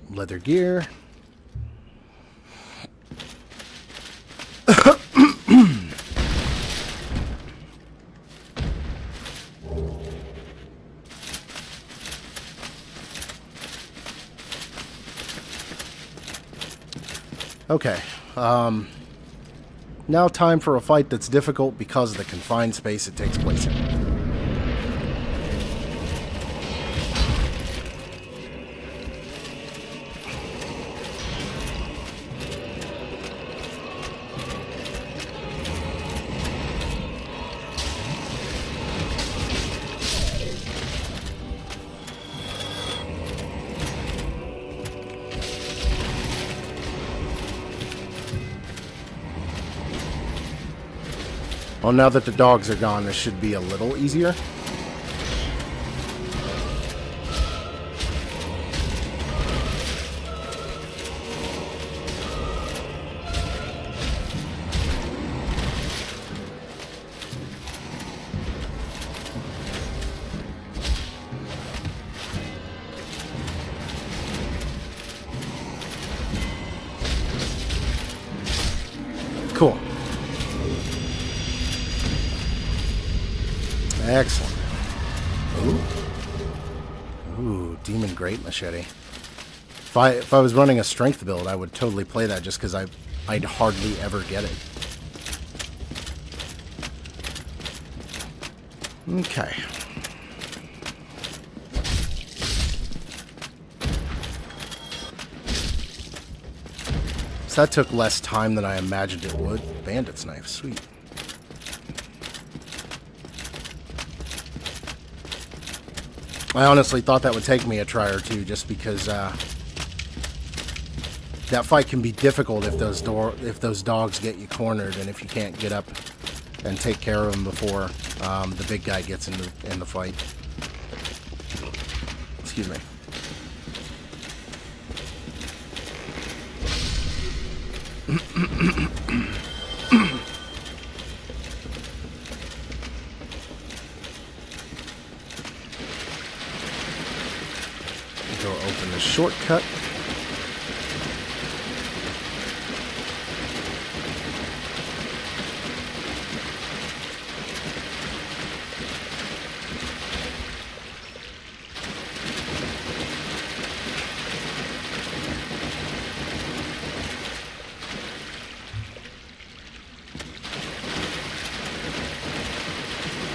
Leather gear. Okay, now time for a fight that's difficult because of the confined space it takes place in. Well, now that the dogs are gone, this should be a little easier. Cool. Excellent. Ooh, Demon Great Machete. If I was running a strength build, I would totally play that just because I'd hardly ever get it. Okay. So that took less time than I imagined it would. Bandit's knife, sweet. I honestly thought that would take me a try or two, just because that fight can be difficult if those dogs get you cornered, and if you can't get up and take care of them before the big guy gets in the fight. Excuse me. Go open the shortcut.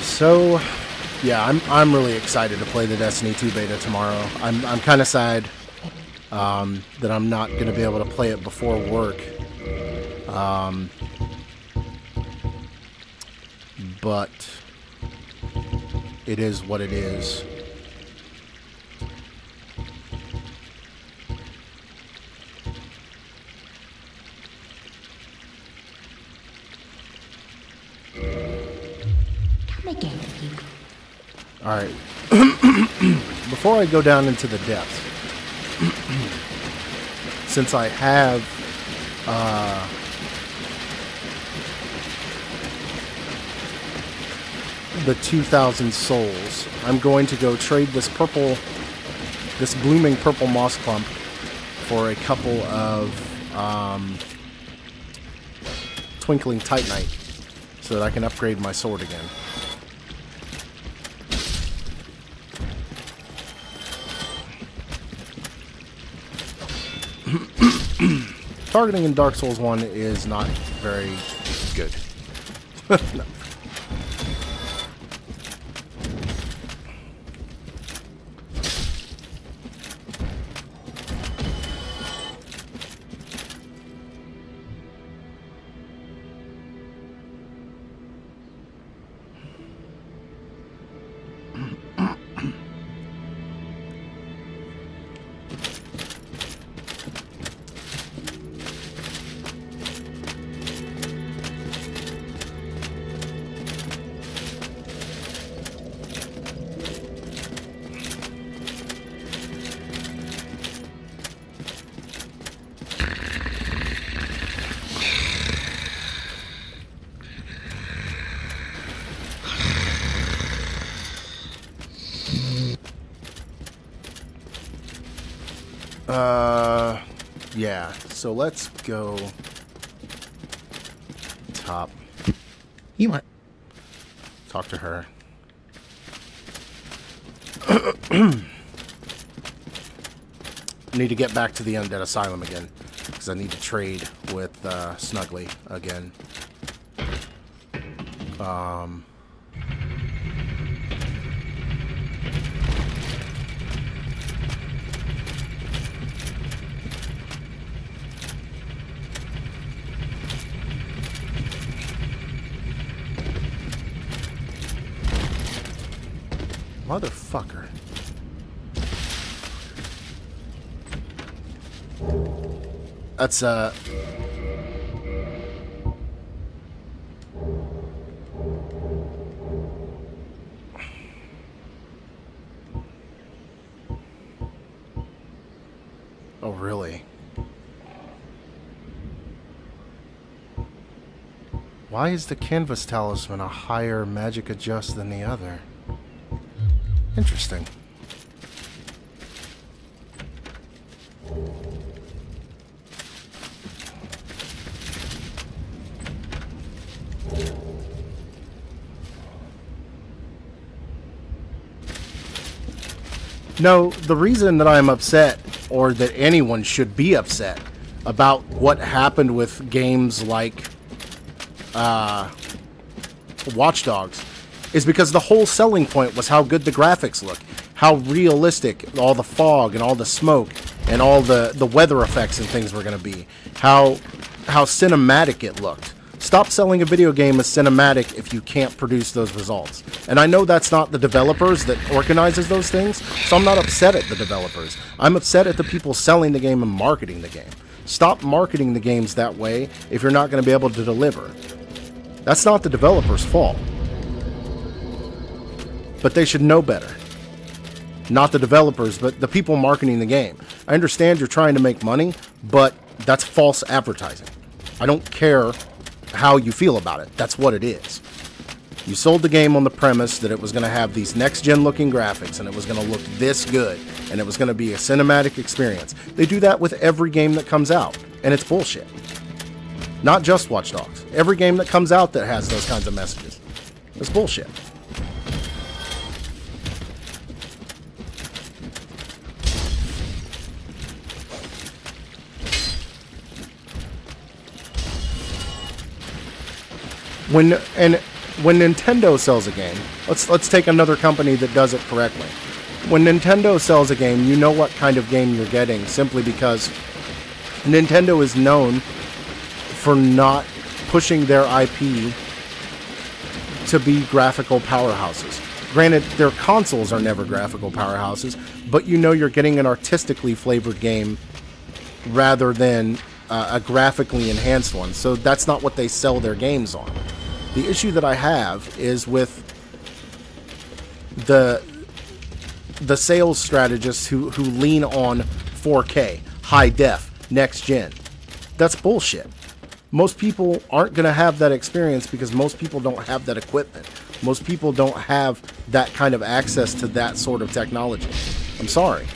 So, yeah, I'm really excited to play the Destiny 2 beta tomorrow. I'm kind of sad that I'm not going to be able to play it before work. But it is what it is. Alright, before I go down into the depths, since I have the 2,000 souls, I'm going to go trade this blooming purple moss clump for a couple of twinkling titanite so that I can upgrade my sword again. Targeting in Dark Souls 1 is not very good. No. Yeah. So let's go top. You want? Talk to her. Need to get back to the Undead Asylum again, because I need to trade with Snuggly again. Motherfucker. That's, oh, really? Why is the Canvas Talisman a higher magic adjust than the other? Interesting. No, the reason that I'm upset, or that anyone should be upset, about what happened with games like Watch Dogs is because the whole selling point was how good the graphics look, how realistic all the fog and all the smoke and all the weather effects and things were going to be, how cinematic it looked. Stop selling a video game as cinematic if you can't produce those results. And I know that's not the developers that organizes those things, so I'm not upset at the developers. I'm upset at the people selling the game and marketing the game. Stop marketing the games that way if you're not going to be able to deliver. That's not the developer's fault. But they should know better. Not the developers, but the people marketing the game. I understand you're trying to make money, but that's false advertising. I don't care how you feel about it. That's what it is. You sold the game on the premise that it was going to have these next-gen looking graphics and it was going to look this good and it was going to be a cinematic experience. They do that with every game that comes out, and it's bullshit. Not just Watch Dogs. Every game that comes out that has those kinds of messages. It's bullshit. When Nintendo sells a game, let's take another company that does it correctly. When Nintendo sells a game, you know what kind of game you're getting simply because Nintendo is known for not pushing their IP to be graphical powerhouses. Granted, their consoles are never graphical powerhouses, but you know you're getting an artistically flavored game rather than a graphically enhanced one. So that's not what they sell their games on. The issue that I have is with the sales strategists who lean on 4K, high def, next gen. That's bullshit. Most people aren't going to have that experience because most people don't have that equipment. Most people don't have that kind of access to that sort of technology. I'm sorry.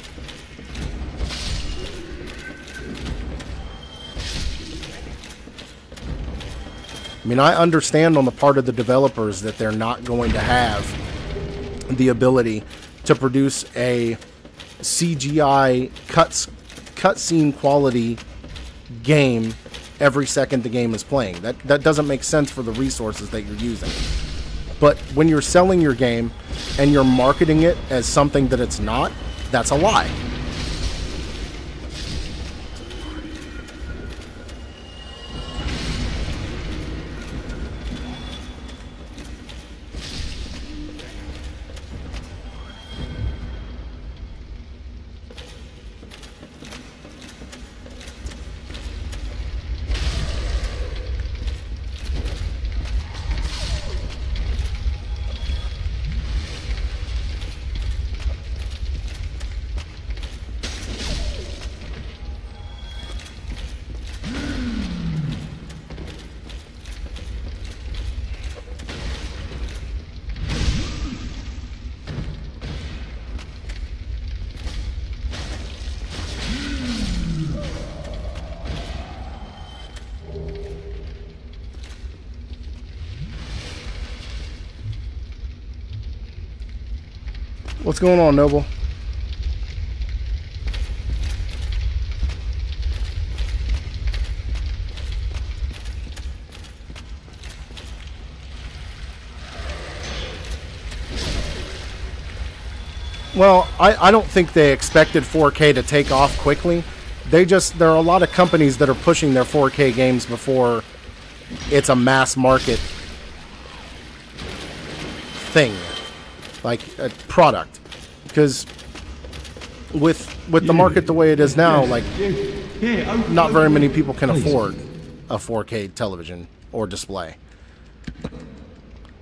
I mean, I understand on the part of the developers that they're not going to have the ability to produce a CGI cutscene quality game every second the game is playing. That doesn't make sense for the resources that you're using. But when you're selling your game and you're marketing it as something that it's not, that's a lie. What's going on, Noble? Well, I don't think they expected 4K to take off quickly. There are a lot of companies that are pushing their 4K games before it's a mass market thing, like a product. Because with the market the way it is now, like, not very many people can afford a 4K television or display.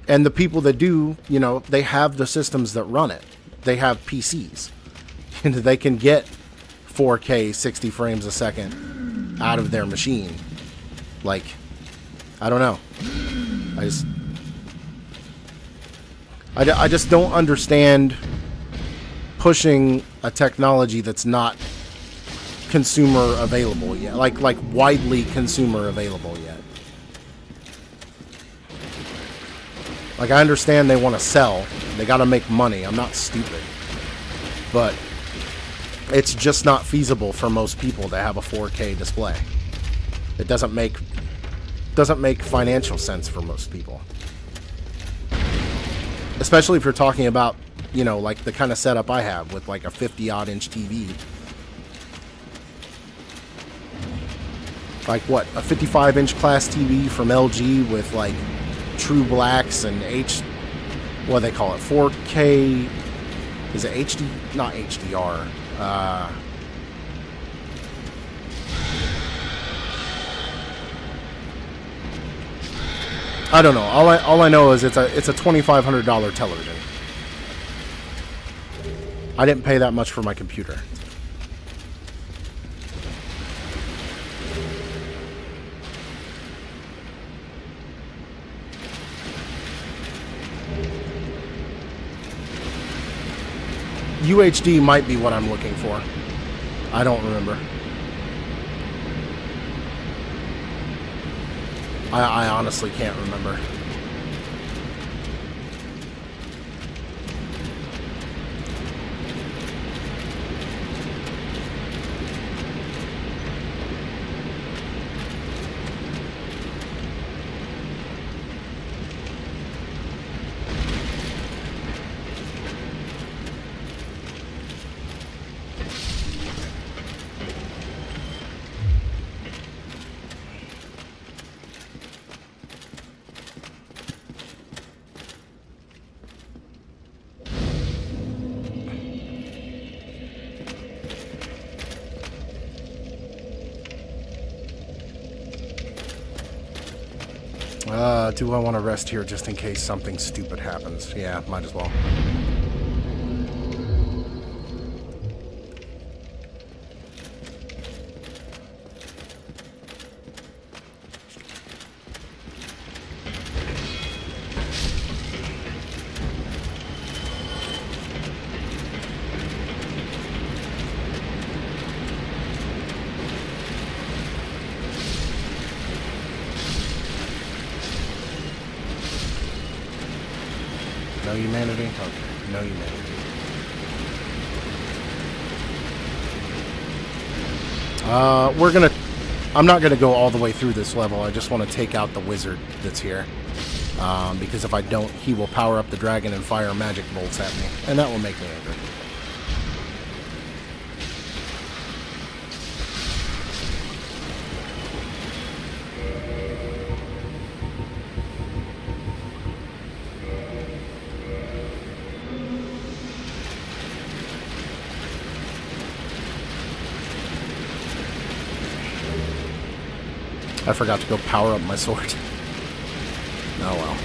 And the people that do, you know, they have the systems that run it. They have PCs. And they can get 4K 60 frames a second out of their machine. Like, I don't know. I just don't understand pushing a technology that's not consumer available yet. Like widely consumer available yet. Like, I understand they want to sell. They got to make money. I'm not stupid. But it's just not feasible for most people to have a 4K display. It doesn't make financial sense for most people. Especially if you're talking about, you know, like the kind of setup I have with like a 50-odd inch TV. Like what? A 55-inch class TV from LG with like True Blacks and what do they call it? 4K. Is it HD? Not HDR. I don't know. All I know is it's a $2,500 television. I didn't pay that much for my computer. UHD might be what I'm looking for. I don't remember. I honestly can't remember. Do I want to rest here just in case something stupid happens? Yeah, might as well. No humanity? Okay, no humanity. I'm not gonna go all the way through this level. I just want to take out the wizard that's here. Because if I don't, he will power up the dragon and fire magic bolts at me. And that will make me angry. I forgot to go power up my sword. Oh well.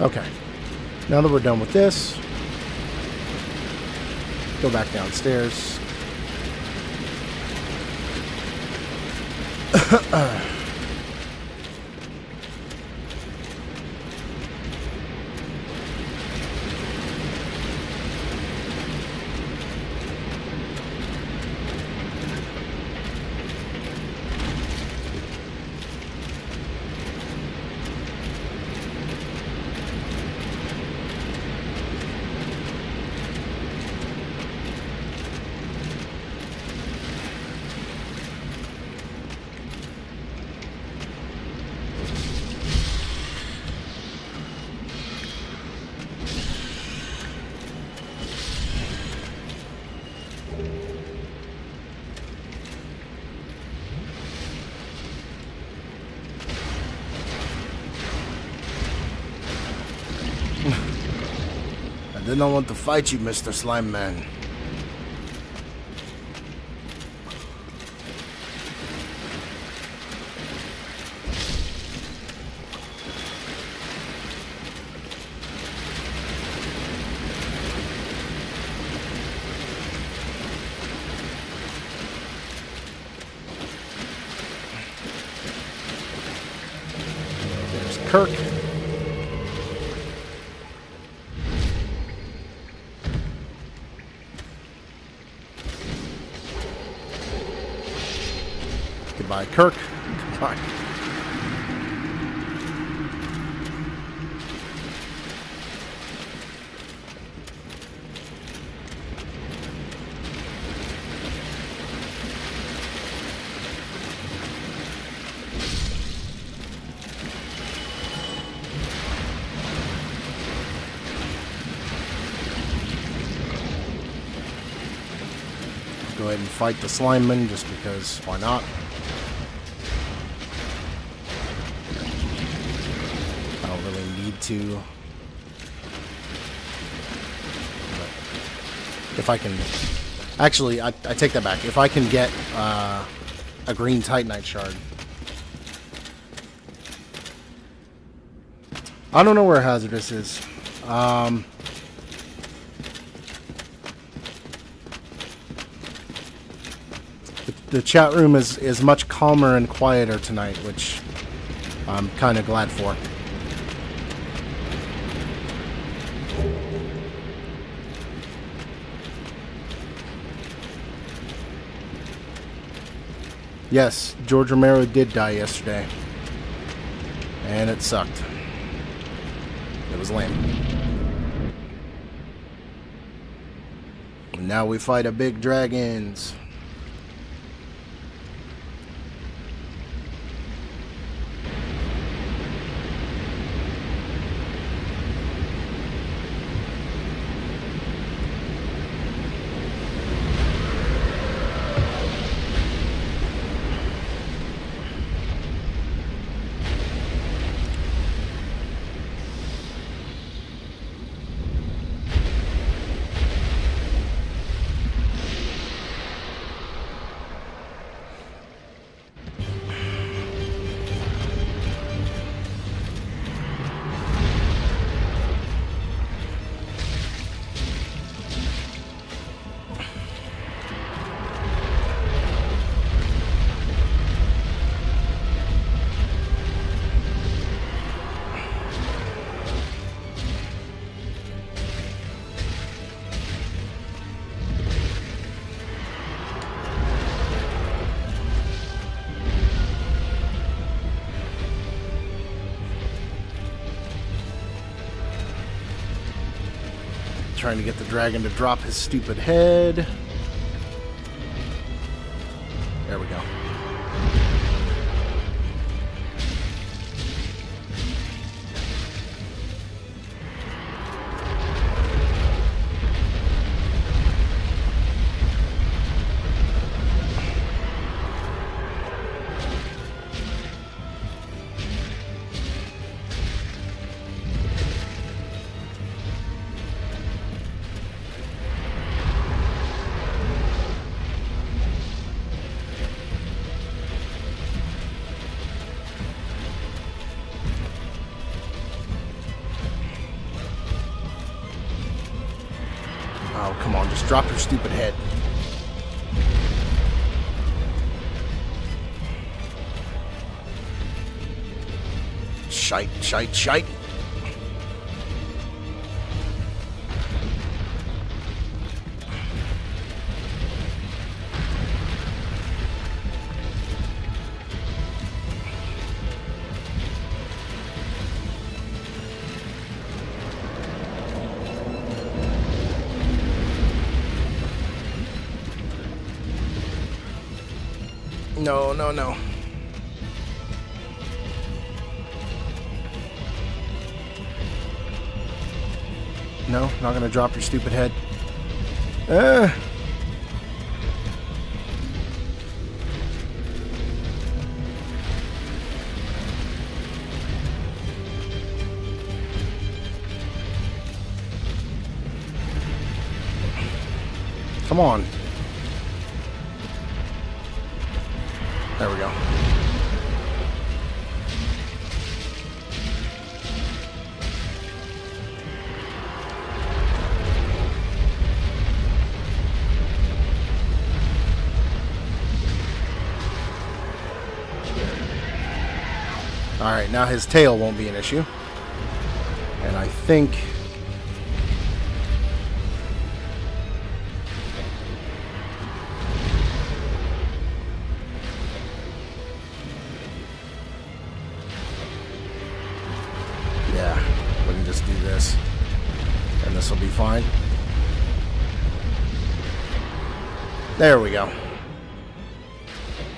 Okay. Now that we're done with this, go back downstairs. I did not want to fight you, Mr. Slime Man. There's Kirk. Goodbye, Kirk. Goodbye. Go ahead and fight the Slimeman just because, why not? I don't really need to. But if I can... Actually, I take that back. If I can get a green Titanite shard. I don't know where Hazardous is. The chat room is much calmer and quieter tonight, which I'm kind of glad for. Yes, George Romero did die yesterday. And it sucked. It was lame. And now we fight a big dragons. Trying to get the dragon to drop his stupid head. There we go. Just drop your stupid head. Shite, shite, shite. No, no, no. No, not gonna drop your stupid head. Come on. There we go. Alright, now his tail won't be an issue. And I think... yeah, we can just do this. And this will be fine. There we go.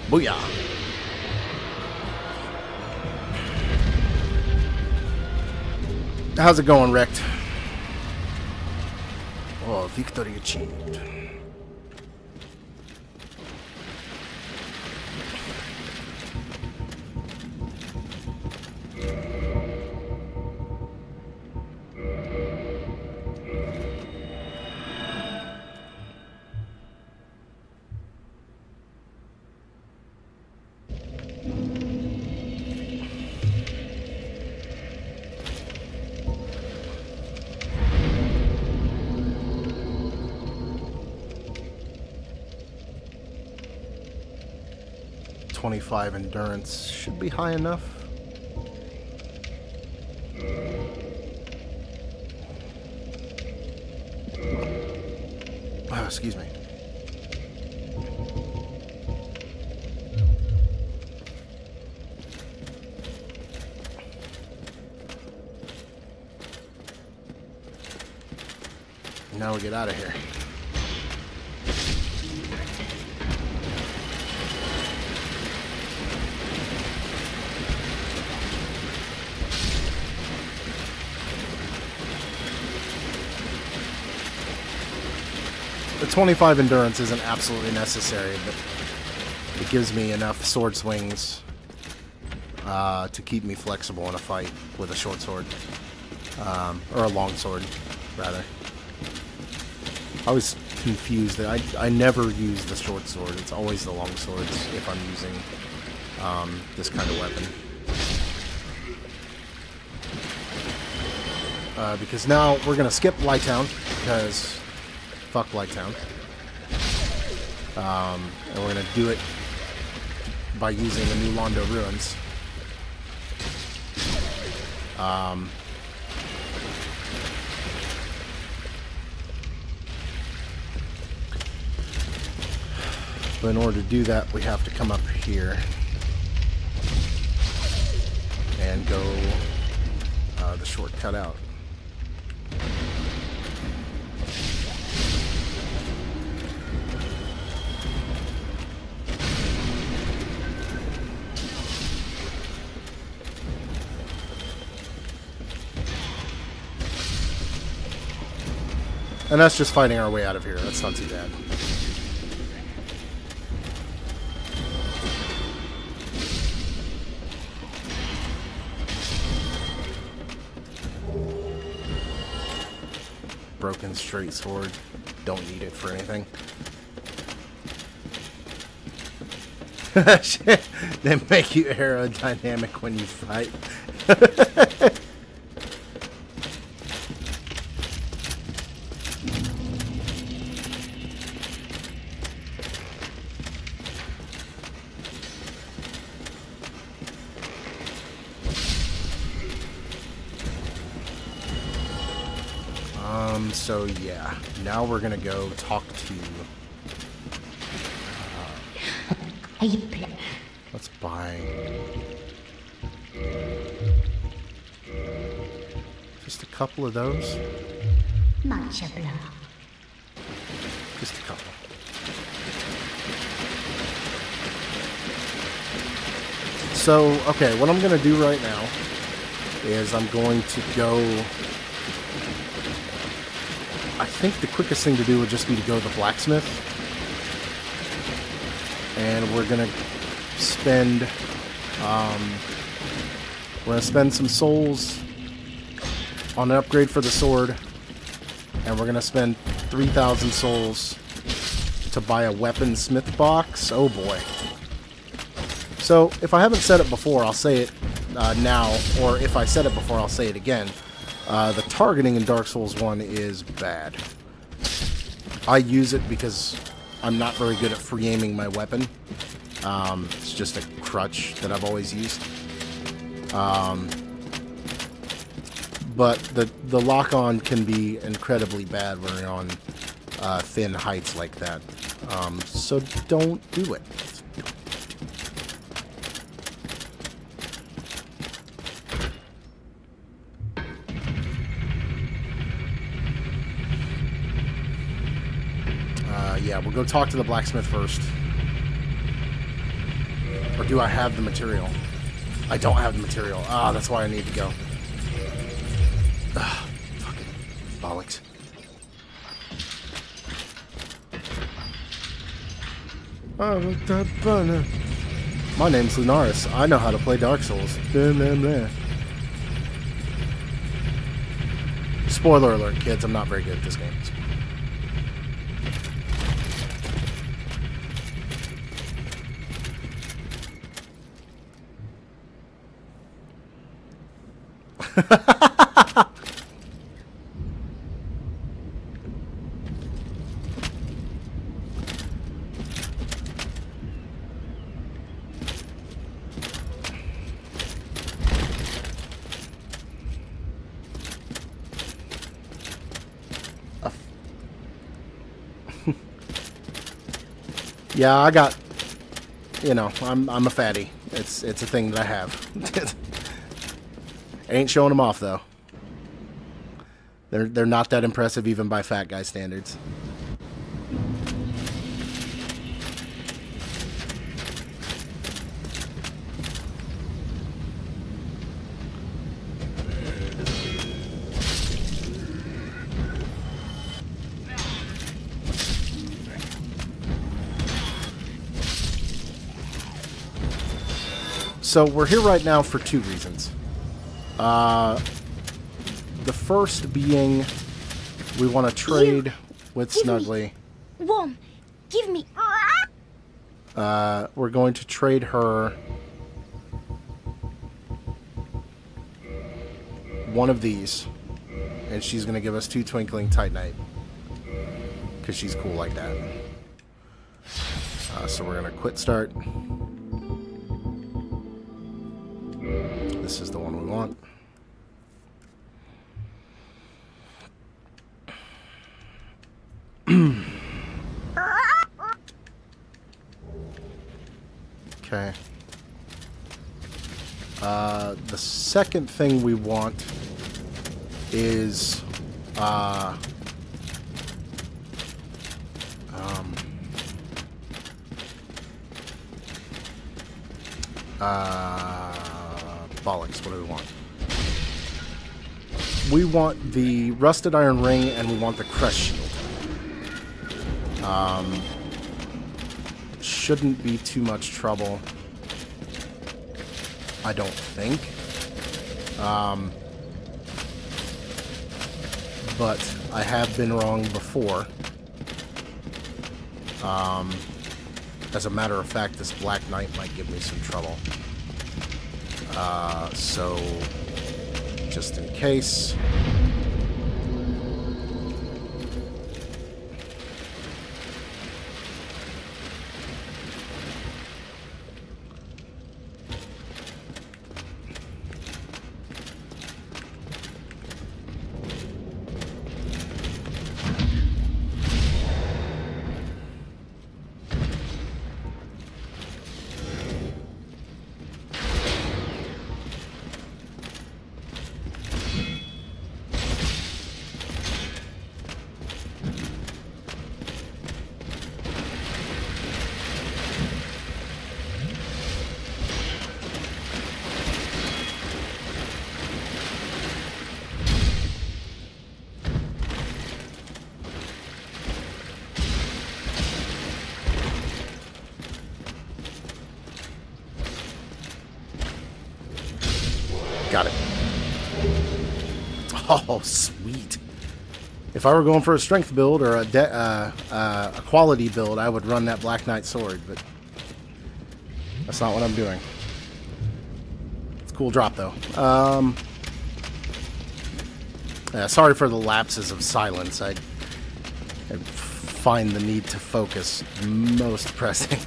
Booyah! How's it going, Rick? Oh, victory achieved. .25 endurance should be high enough. Oh, excuse me. Now we get out of here. The 25 endurance isn't absolutely necessary, but it gives me enough sword swings to keep me flexible in a fight with a short sword. Or a long sword, rather. I was confused that I never use the short sword. It's always the long swords if I'm using this kind of weapon. Because now we're going to skip Lighttown, because fuck Lighttown. And we're going to do it by using the new Londo Ruins. But in order to do that, we have to come up here and go the shortcut out. And that's just fighting our way out of here. That's not too bad. Broken straight sword. Don't need it for anything. They make you aerodynamic when you fight. So yeah, now we're gonna go talk to... let's buy... just a couple of those. Just a couple. So, okay, what I'm going to do right now is I'm going to go... I think the quickest thing to do would just be to go to the blacksmith. And we're going to spend... we're going to spend some souls on an upgrade for the sword. And we're going to spend 3,000 souls to buy a weaponsmith box. Oh boy. So, if I haven't said it before, I'll say it now, or if I said it before, I'll say it again. The targeting in Dark Souls 1 is bad. I use it because I'm not very good at free aiming my weapon. It's just a crutch that I've always used. But the lock-on can be incredibly bad when you're on thin heights like that. So don't do it. Yeah, we'll go talk to the blacksmith first. Or do I have the material? I don't have the material. Ah, that's why I need to go. Ah, fucking bollocks. My name's Lunaris. I know how to play Dark Souls. Blah, blah, blah. Spoiler alert, kids. I'm not very good at this game. Yeah, I got, you know, I'm a fatty. It's a thing that I have. Ain't showing them off though. They're not that impressive even by fat guy standards. So we're here right now for two reasons. The first being we want to trade with Snuggly. One, give me. We're going to trade her one of these, and she's going to give us 2 Twinkling Titanite because she's cool like that. So we're going to quit start. This is the one we want. Okay. The second thing we want is bollocks. What do we want? We want the rusted iron ring, and we want the crest shield. Shouldn't be too much trouble, I don't think. But I have been wrong before. As a matter of fact, this Black Knight might give me some trouble. So, just in case. Got it. Oh, sweet. If I were going for a strength build or a quality build, I would run that Black Knight sword, but that's not what I'm doing. It's a cool drop, though. Sorry for the lapses of silence. I find the need to focus most pressing.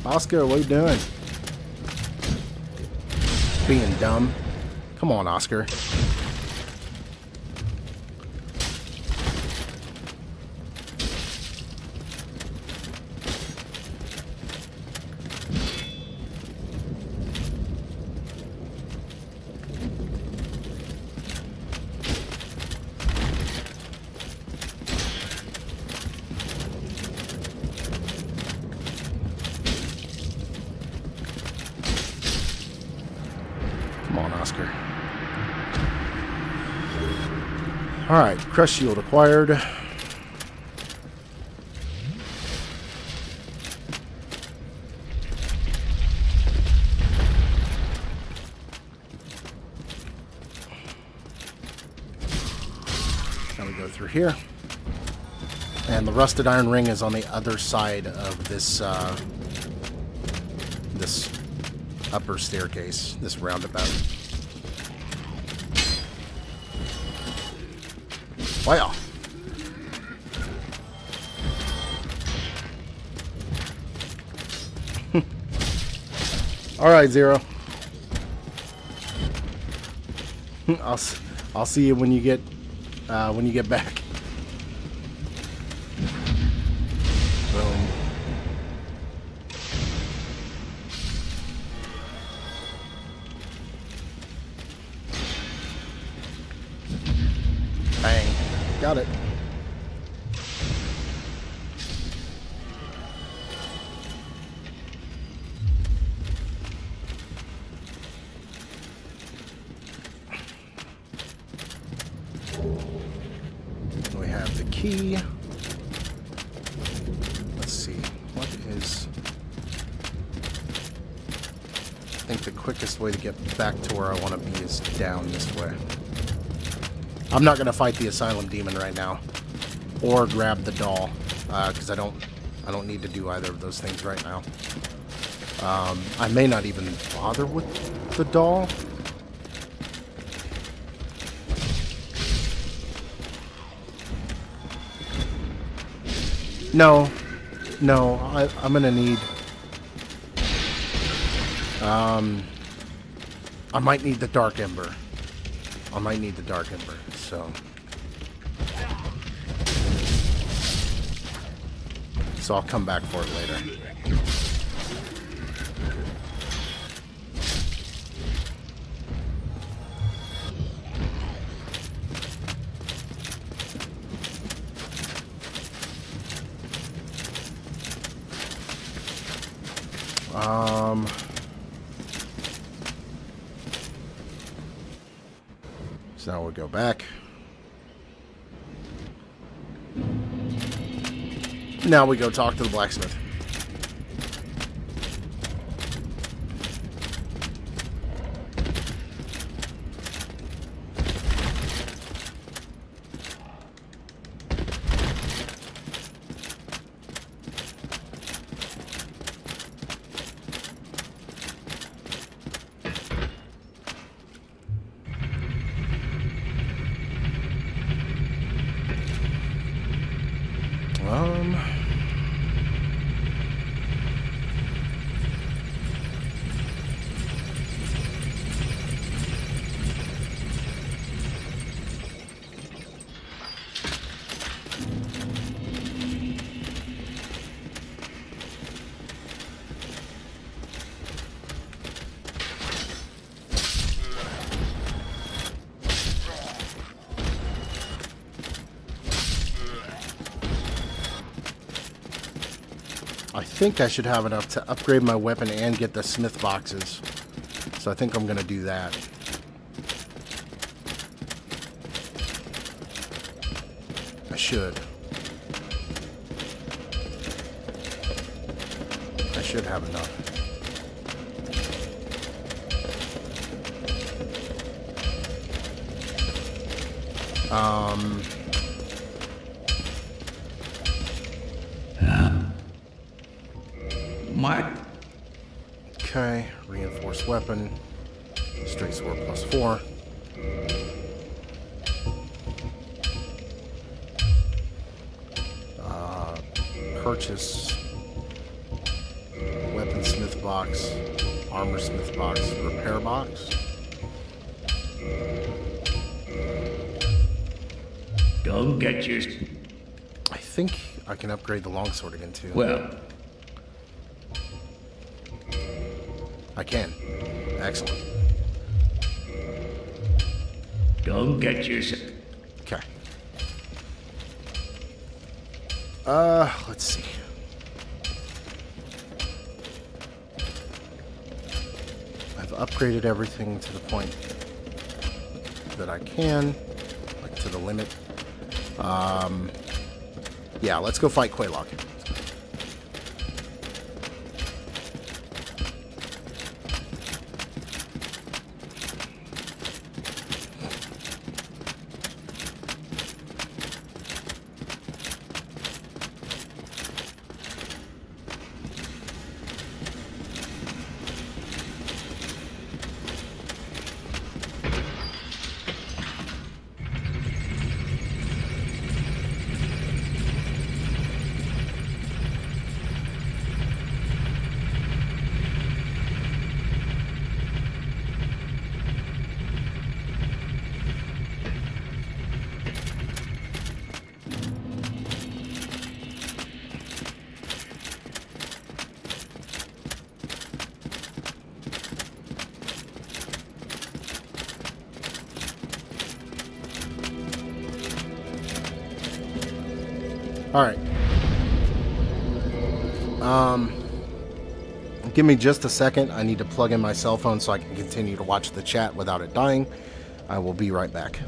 Oscar, what are you doing? Being dumb. Come on, Oscar. Alright, Crush Shield acquired. Now we go through here. And the Rusted Iron Ring is on the other side of this, this upper staircase, this roundabout. Wow. All right, Zero. I'll see you when you get back. Boom. Bang. Got it. We have the key. Let's see. What is... I think the quickest way to get back to where I want to be is down this way. I'm not going to fight the Asylum Demon right now, or grab the doll, because I don't need to do either of those things right now. I may not even bother with the doll. No, I'm going to need... I might need the Dark Ember. I might need the Dark Ember, so I'll come back for it later. So now we'll go back. Now we go talk to the blacksmith. I think I should have enough to upgrade my weapon and get the smith boxes. So I think I'm going to do that. I should. I should have enough. Okay, reinforced weapon, straight sword +4. Purchase weaponsmith box, armorsmith box, repair box. Go get your... I think I can upgrade the longsword again too. Well, I can. Excellent. go get your... Okay. Let's see. I've upgraded everything to the point that I can, like to the limit. Yeah, let's go fight Quaylock. Alright. Give me just a second. I need to plug in my cell phone so I can continue to watch the chat without it dying. I will be right back.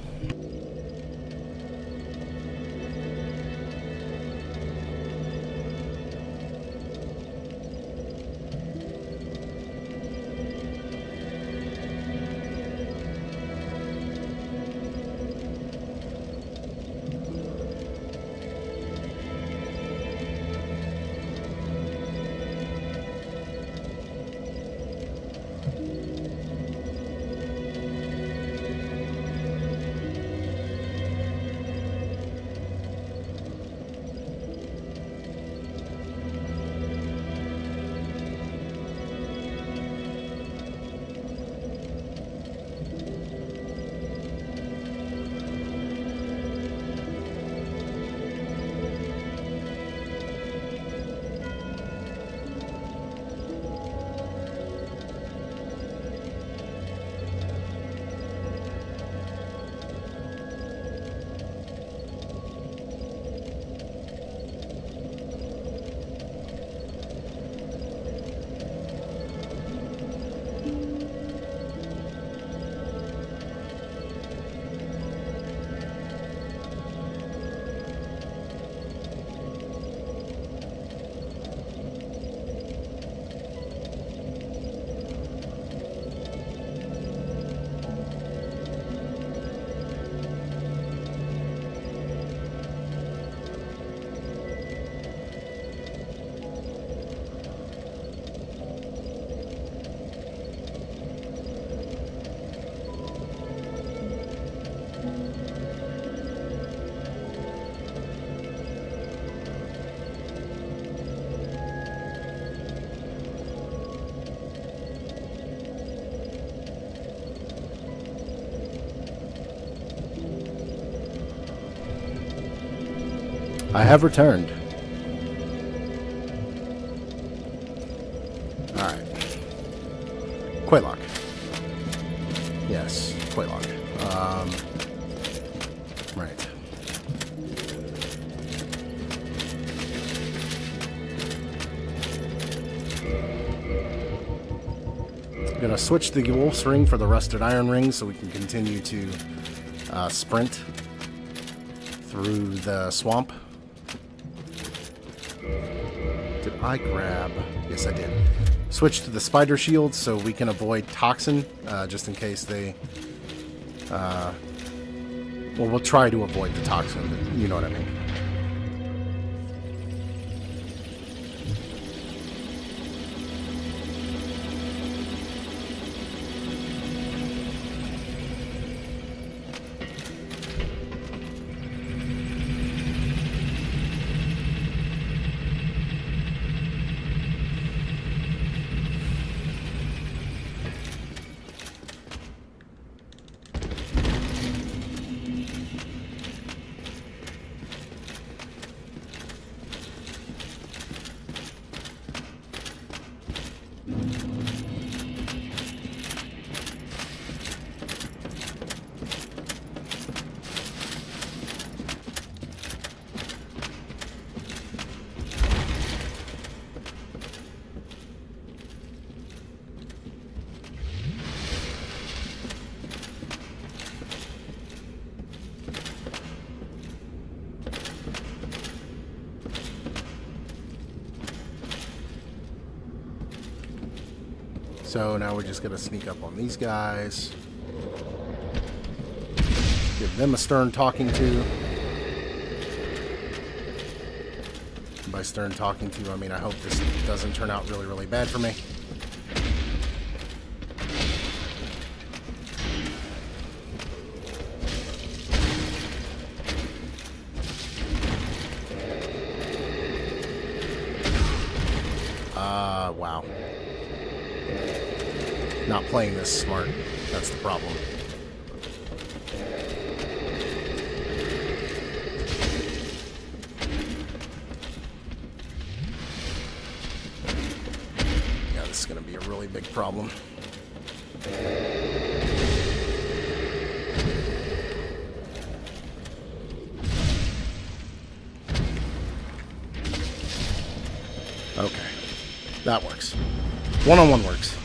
I have returned. Alright. Quaylock. Yes, Quaylock. Right. I'm gonna switch the Wolf's Ring for the Rusted Iron Ring so we can continue to sprint through the swamp. Did I grab? Yes, I did. Switch to the spider shield so we can avoid toxin, just in case they... well, we'll try to avoid the toxin, but you know what I mean. So now we're just going to sneak up on these guys. Give them a stern talking to. And by stern talking to, I mean I hope this doesn't turn out really, really bad for me. Wow. Not playing this smart. That's the problem. Yeah, this is going to be a really big problem. Okay. That works. One-on-one works.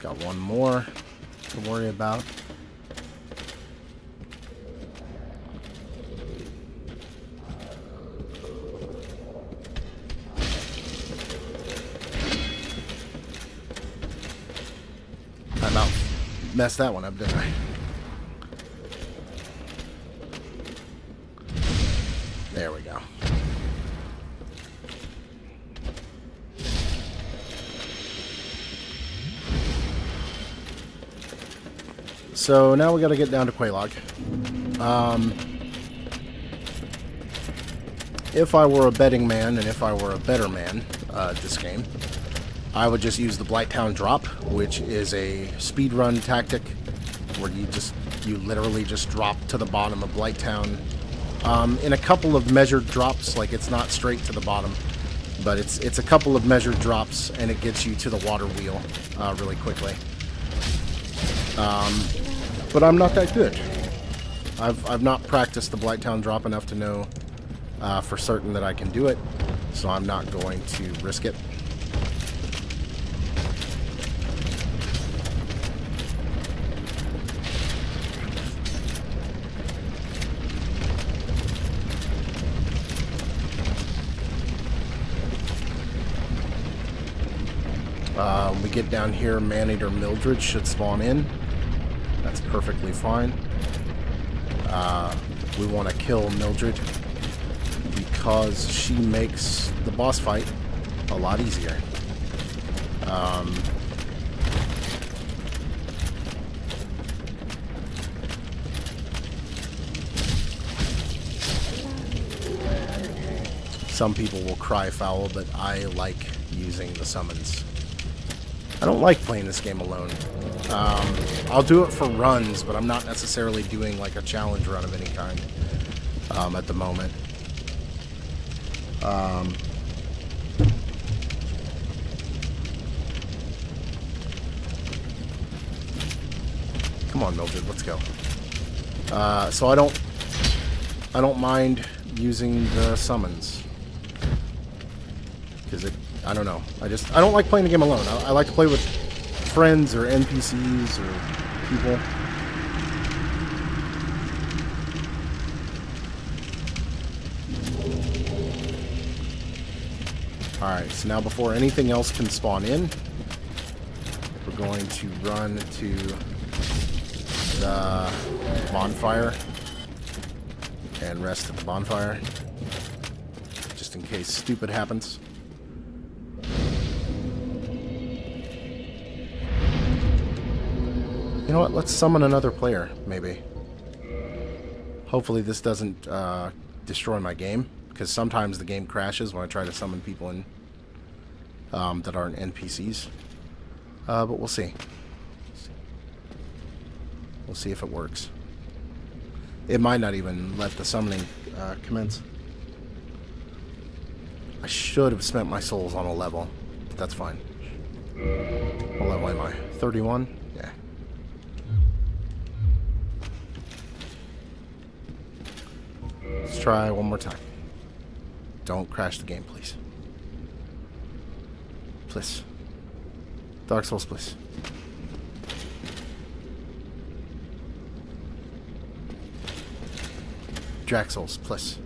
Got one more to worry about. I about messed that one up, didn't I? There we go. So now we got to get down to Quelaag. If I were a betting man, and if I were a better man this game, I would just use the Blighttown drop, which is a speedrun tactic where you literally just drop to the bottom of Blighttown in a couple of measured drops. Like, it's not straight to the bottom, but it's a couple of measured drops, and it gets you to the water wheel really quickly. But I'm not that good. I've not practiced the Blighttown drop enough to know for certain that I can do it, so I'm not going to risk it. We get down here, Maneater Mildred should spawn in. That's perfectly fine. We want to kill Mildred because she makes the boss fight a lot easier. Some people will cry foul, but I like using the summons. I don't like playing this game alone. I'll do it for runs, but I'm not necessarily doing like a challenge run of any kind at the moment. Come on, Mildred, let's go. So I don't mind using the summons because I don't know. I don't like playing the game alone. I like to play with friends or NPCs or people. Alright, so now before anything else can spawn in, we're going to run to the bonfire and rest at the bonfire, just in case stupid happens. You know what, let's summon another player, maybe. Hopefully this doesn't destroy my game, because sometimes the game crashes when I try to summon people in that aren't NPCs. But we'll see. We'll see if it works. It might not even let the summoning commence. I should have spent my souls on a level, but that's fine. What level am I? 31? Yeah. Let's try one more time. Don't crash the game, please. Please. Dark Souls, please. Jack Souls, please.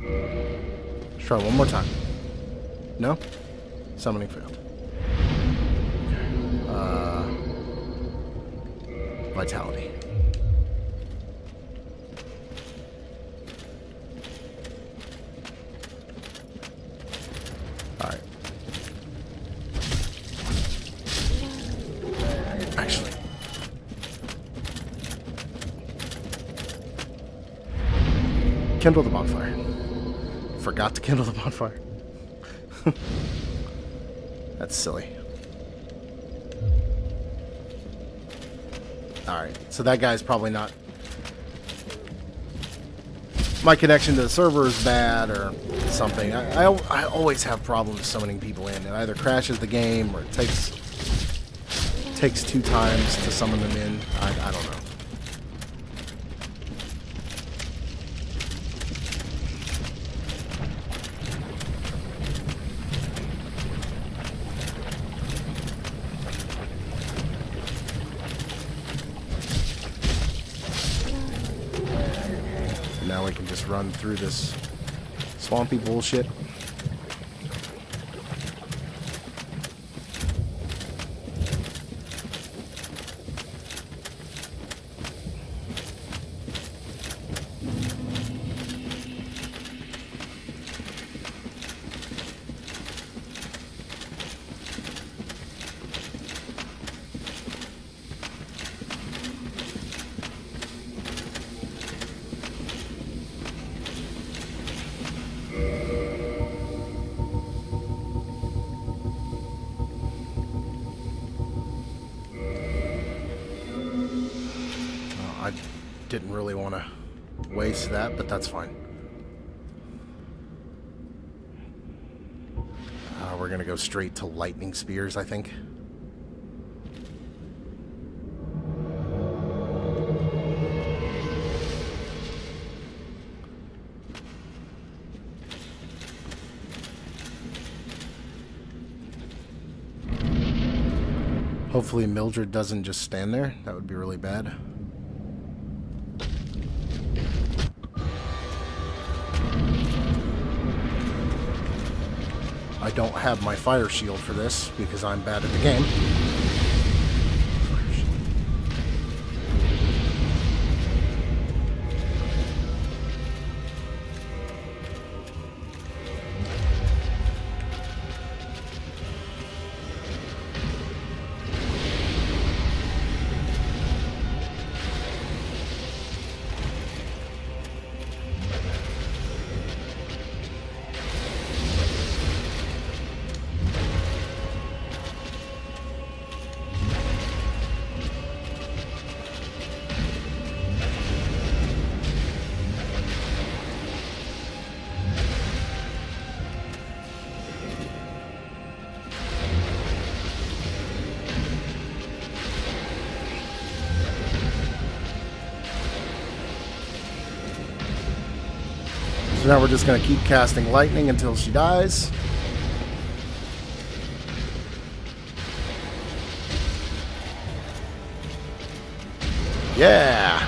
Let's try one more time. No? Summoning failed. Vitality. Alright. Actually. Kindle the bonfire. Forgot to kindle the bonfire. That's silly. Alright, so that guy's probably not... My connection to the server is bad or something. I always have problems summoning people in. It either crashes the game or it takes 2 times to summon them in. I don't know. Now we can just run through this swampy bullshit. I didn't really want to waste that, but that's fine. We're going to go straight to lightning spears, I think. Hopefully Mildred doesn't just stand there. That would be really bad. I don't have my fire shield for this because I'm bad at the game. So now we're just going to keep casting lightning until she dies. Yeah!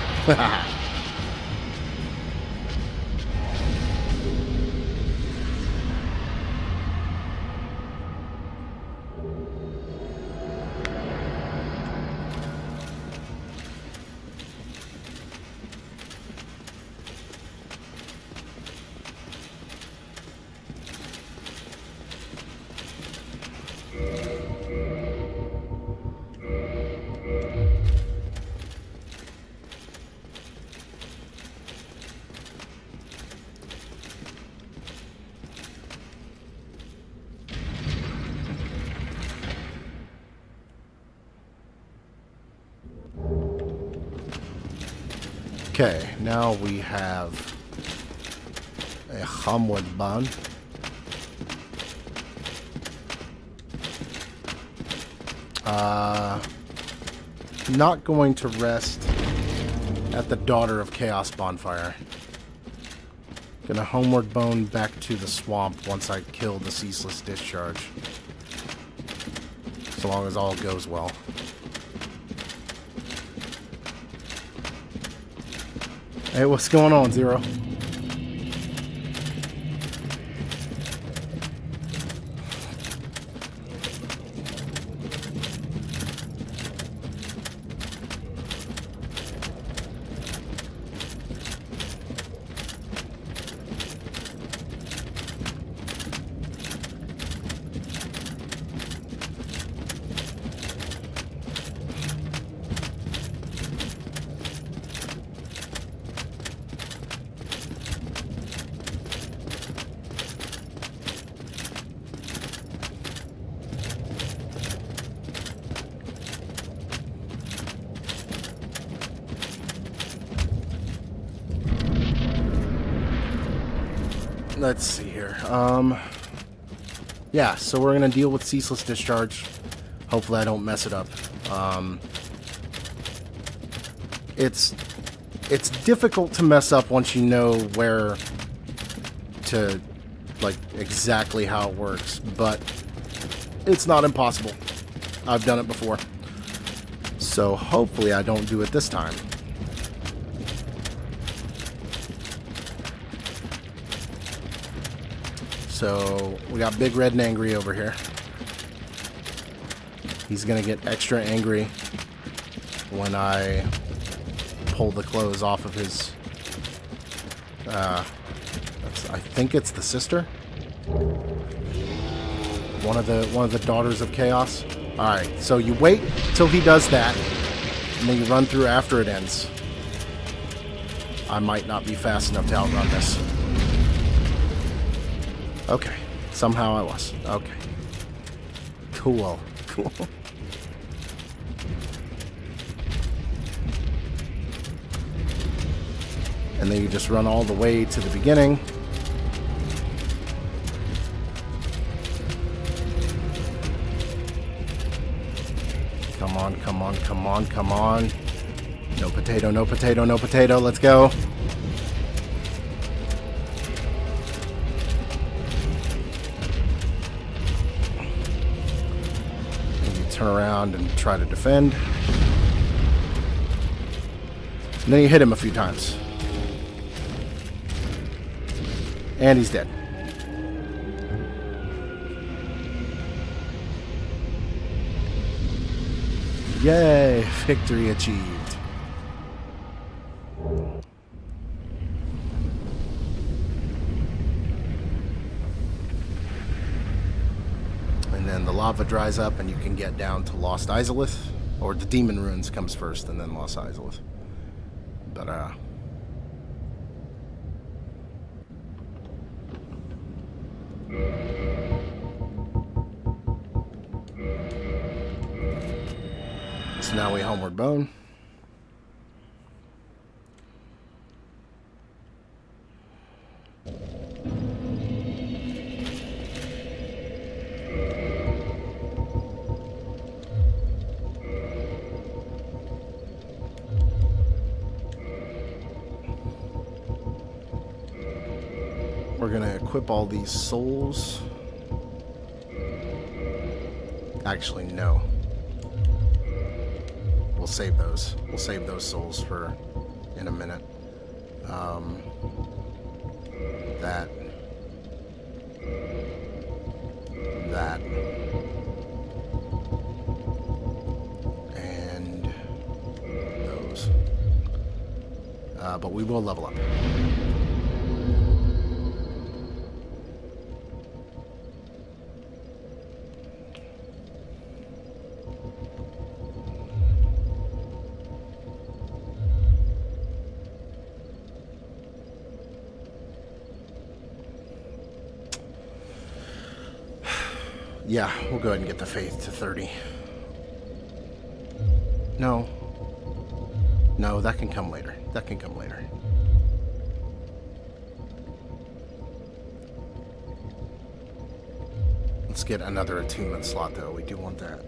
Okay, now we have a homeward bound. Not going to rest at the Daughter of Chaos bonfire. Gonna homeward bone back to the swamp once I kill the ceaseless discharge. So long as all goes well. Hey, what's going on, Zero? Let's see here. Yeah, so we're gonna deal with ceaseless discharge. Hopefully I don't mess it up. It's difficult to mess up once you know where to, like, exactly how it works, but it's not impossible. I've done it before. So hopefully I don't do it this time. So we got Big Red and Angry over here. He's gonna get extra angry when I pull the clothes off of his. I think it's the sister. One of the Daughters of Chaos. All right, so you wait till he does that, and then you run through after it ends. I might not be fast enough to outrun this. Okay. Somehow I was. Okay. Cool. Cool. And then you just run all the way to the beginning. Come on, come on, come on, come on. No potato, no potato, no potato. Let's go. Turn around and try to defend. And then you hit him a few times. And he's dead. Yay! Victory achieved. And then the lava dries up and you can get down to Lost Izalith. Or the Demon Ruins comes first and then Lost Izalith. But, so now we homeward bone. We're gonna equip all these souls. Actually, no. We'll save those. We'll save those souls for in a minute. That. And those. But we will level up. Yeah, we'll go ahead and get the faith to 30. No. No, that can come later. That can come later. Let's get another attunement slot, though. We do want that.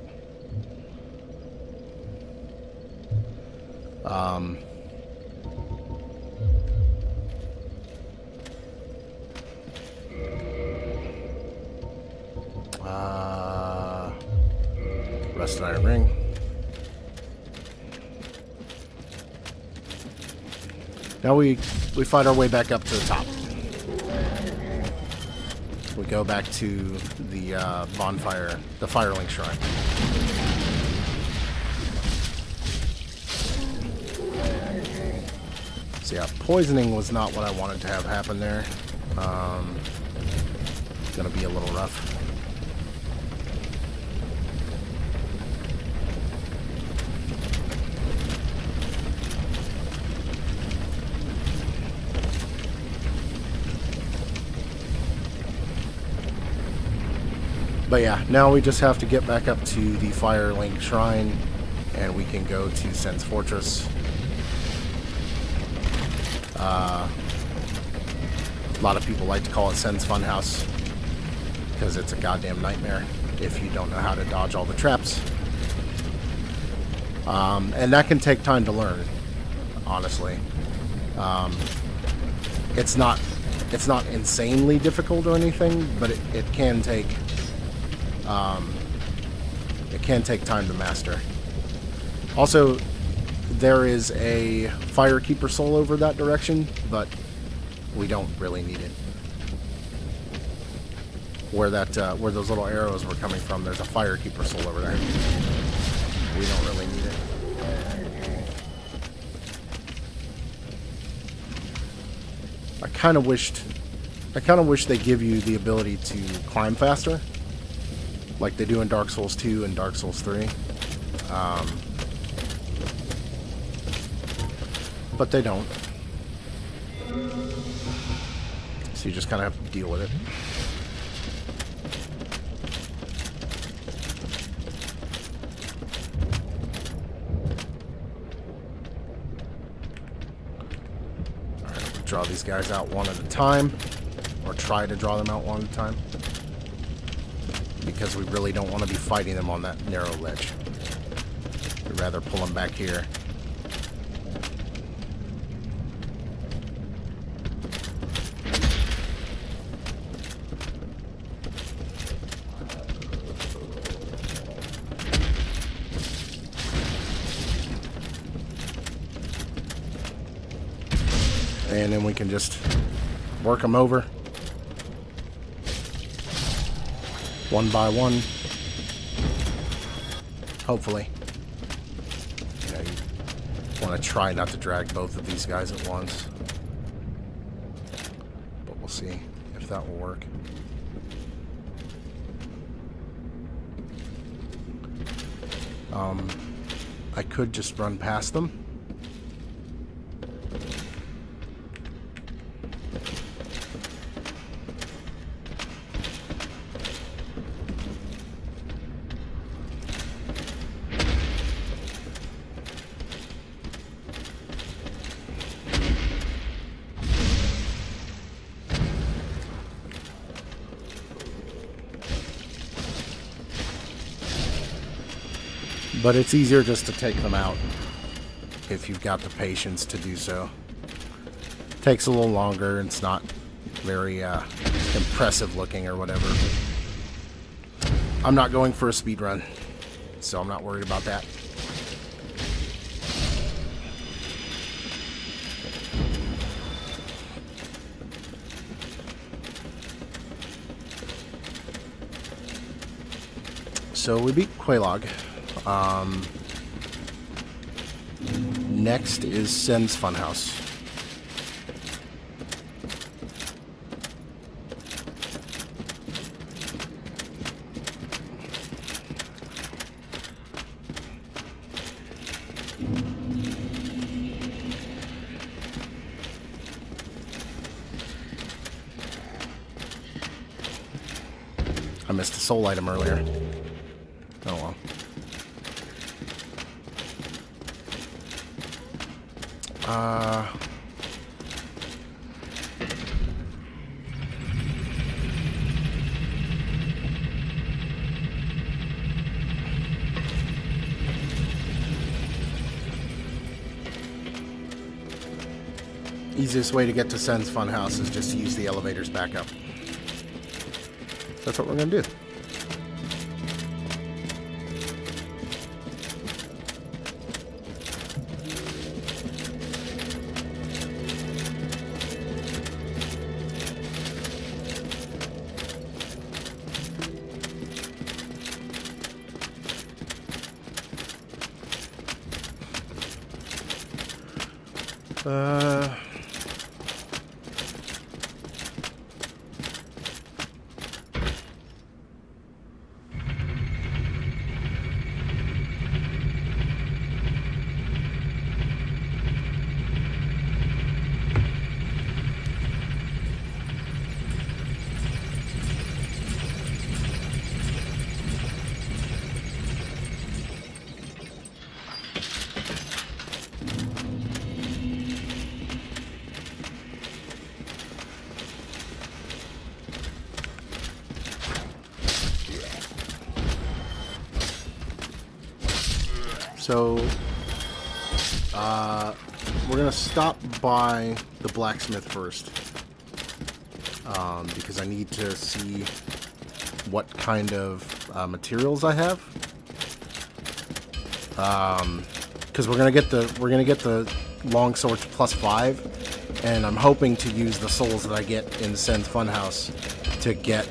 Rusted iron ring. Now we fight our way back up to the top. We go back to the bonfire, the Firelink Shrine. So yeah, poisoning was not what I wanted to have happen there. It's gonna be a little rough. But yeah, now we just have to get back up to the Firelink Shrine, and we can go to Sen's Fortress. A lot of people like to call it Sen's Funhouse, because it's a goddamn nightmare if you don't know how to dodge all the traps. And that can take time to learn, honestly. It's not insanely difficult or anything, but it can take time to master. Also, there is a Firekeeper soul over that direction, but we don't really need it. Where where those little arrows were coming from, there's a Firekeeper soul over there. We don't really need it. I kind of wish they give you the ability to climb faster, like they do in Dark Souls 2 and Dark Souls 3. But they don't. So you just kind of have to deal with it. Alright, we'll draw these guys out one at a time. Or try to draw them out one at a time. Because we really don't want to be fighting them on that narrow ledge. We'd rather pull them back here. And then we can just work them over. One by one. Hopefully. You know, you want to try not to drag both of these guys at once. But we'll see if that will work. I could just run past them. But it's easier just to take them out if you've got the patience to do so. Takes a little longer, and it's not very impressive looking or whatever. I'm not going for a speed run, so I'm not worried about that. So we beat Quelaag. Next is Sen's Funhouse. I missed a soul item earlier. Oh well. Easiest way to get to Sen's Funhouse is just to use the elevators back up. That's what we're going to do. So, we're going to stop by the blacksmith first, because I need to see what kind of materials I have. Because we're gonna get the longsword +5, and I'm hoping to use the souls that I get in Sen's Funhouse to get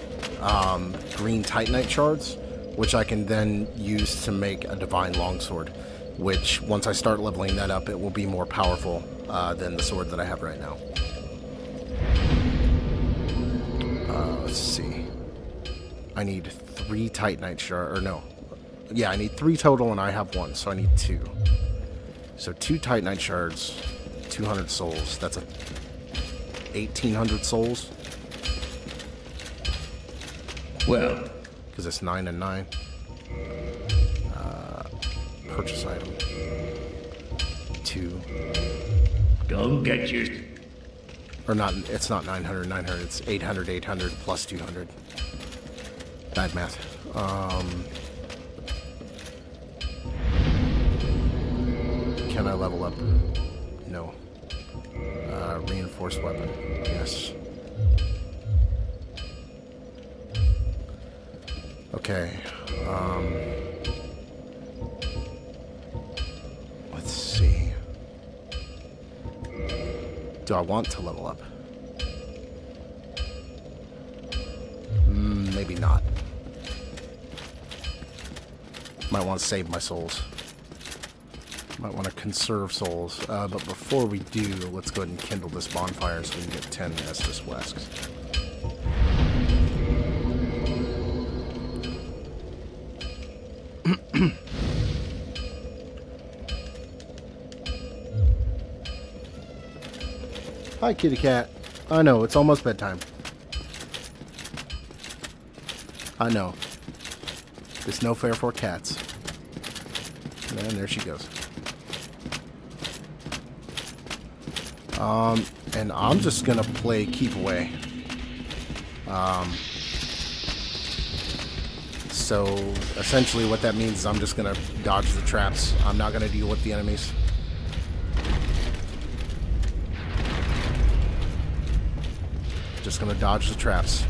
green titanite shards, which I can then use to make a divine longsword, which once I start leveling that up, it will be more powerful than the sword that I have right now. Let's see. I need 3 titanite shards, or no. Yeah, I need 3 total and I have 1, so I need 2. So 2 titanite shards, 200 souls. That's a 1,800 souls. Well, because it's 9 and 9. Purchase item. 2. don't get your... Or not, it's not 900, 900. It's 800, 800 plus 200. Bad math. Can I level up? No. Reinforced weapon. Yes. Okay. Let's see. Do I want to level up? Maybe not. Might want to save my souls. Might want to conserve souls. But before we do, let's go ahead and kindle this bonfire so we can get 10 Estus Wesks. Hi, kitty cat. I know, it's almost bedtime. I know. It's no fair for cats. And there she goes. And I'm just gonna play keep away. So essentially what that means is I'm just gonna dodge the traps. I'm not gonna deal with the enemies. Just gonna dodge the traps.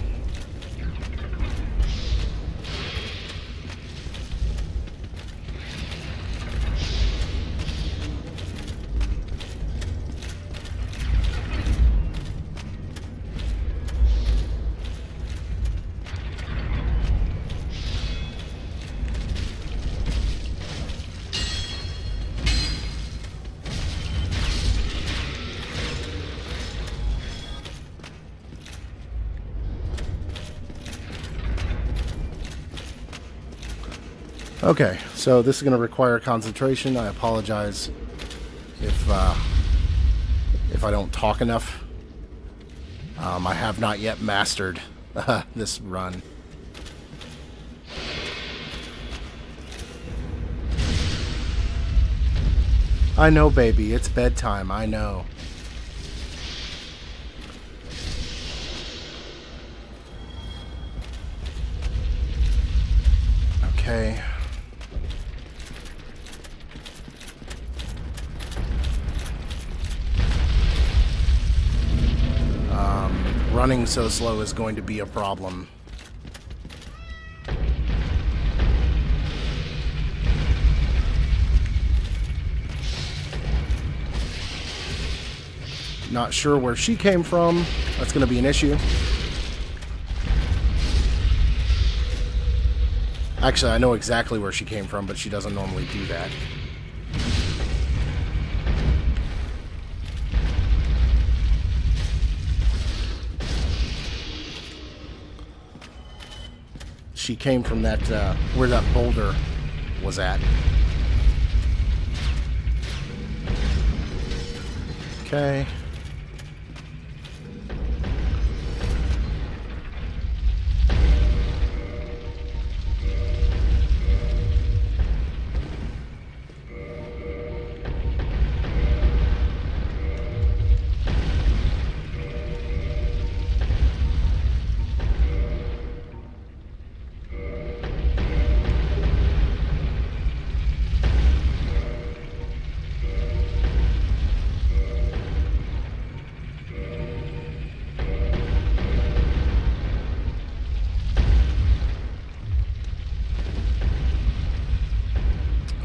Okay, so this is going to require concentration. I apologize if I don't talk enough. I have not yet mastered this run. I know, baby. It's bedtime. I know. Okay. Running so slow is going to be a problem. Not sure where she came from. That's going to be an issue. Actually, I know exactly where she came from, but she doesn't normally do that. She came from that, where that boulder was at. Okay.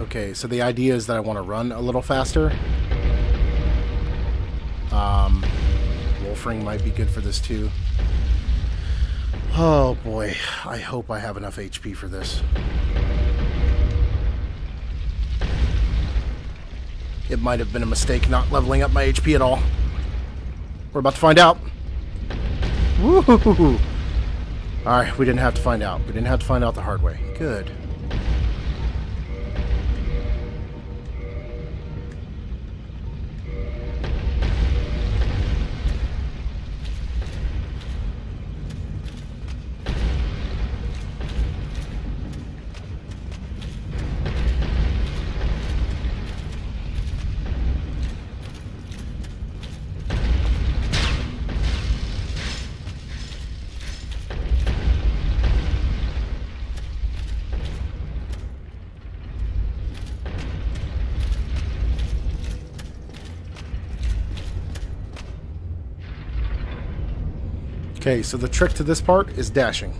Okay, so the idea is that I want to run a little faster. Wolfring might be good for this too. Oh boy, I hope I have enough HP for this. It might have been a mistake not leveling up my HP at all. We're about to find out. Woohoo! Alright, we didn't have to find out. We didn't have to find out the hard way. Good. Okay, so the trick to this part is dashing.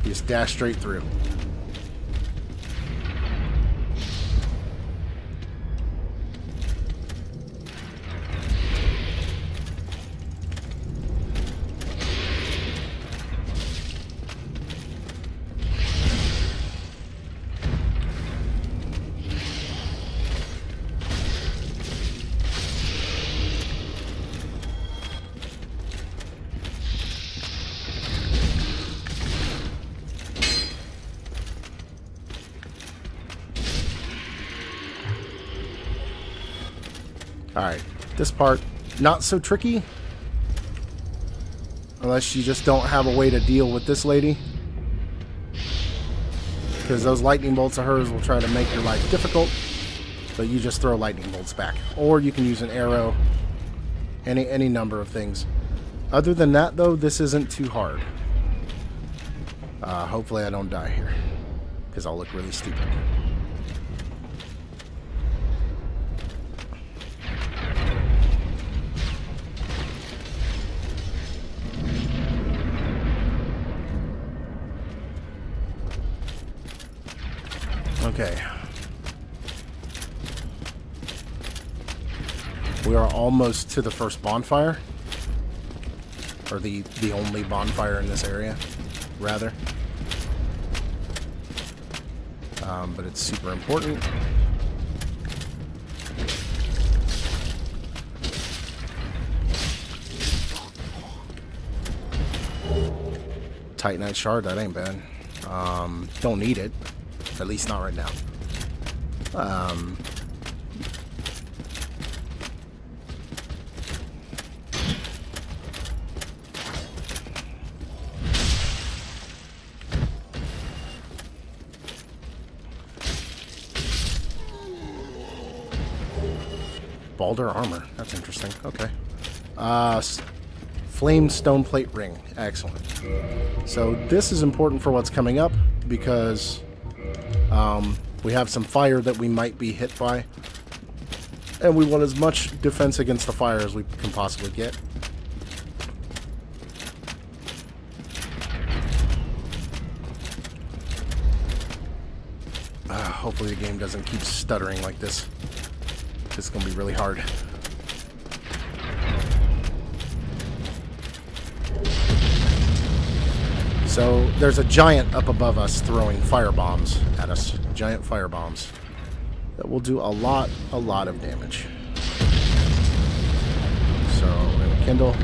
You just dash straight through. Alright, this part, not so tricky. Unless you just don't have a way to deal with this lady. Because those lightning bolts of hers will try to make your life difficult. But you just throw lightning bolts back. Or you can use an arrow. Any number of things. Other than that, though, this isn't too hard. Hopefully I don't die here. Because I'll look really stupid. Okay. We are almost to the first bonfire. Or the only bonfire in this area, rather. But it's super important. Titanite shard, that ain't bad. Don't need it. At least not right now. Balder armor. That's interesting. Okay. Flame stone plate ring. Excellent. So this is important for what's coming up because we have some fire that we might be hit by. And we want as much defense against the fire as we can possibly get. Hopefully the game doesn't keep stuttering like this. This is going to be really hard. So there's a giant up above us throwing fire bombs at us. Giant fire bombs. That will do a lot of damage. So we're going to kindle.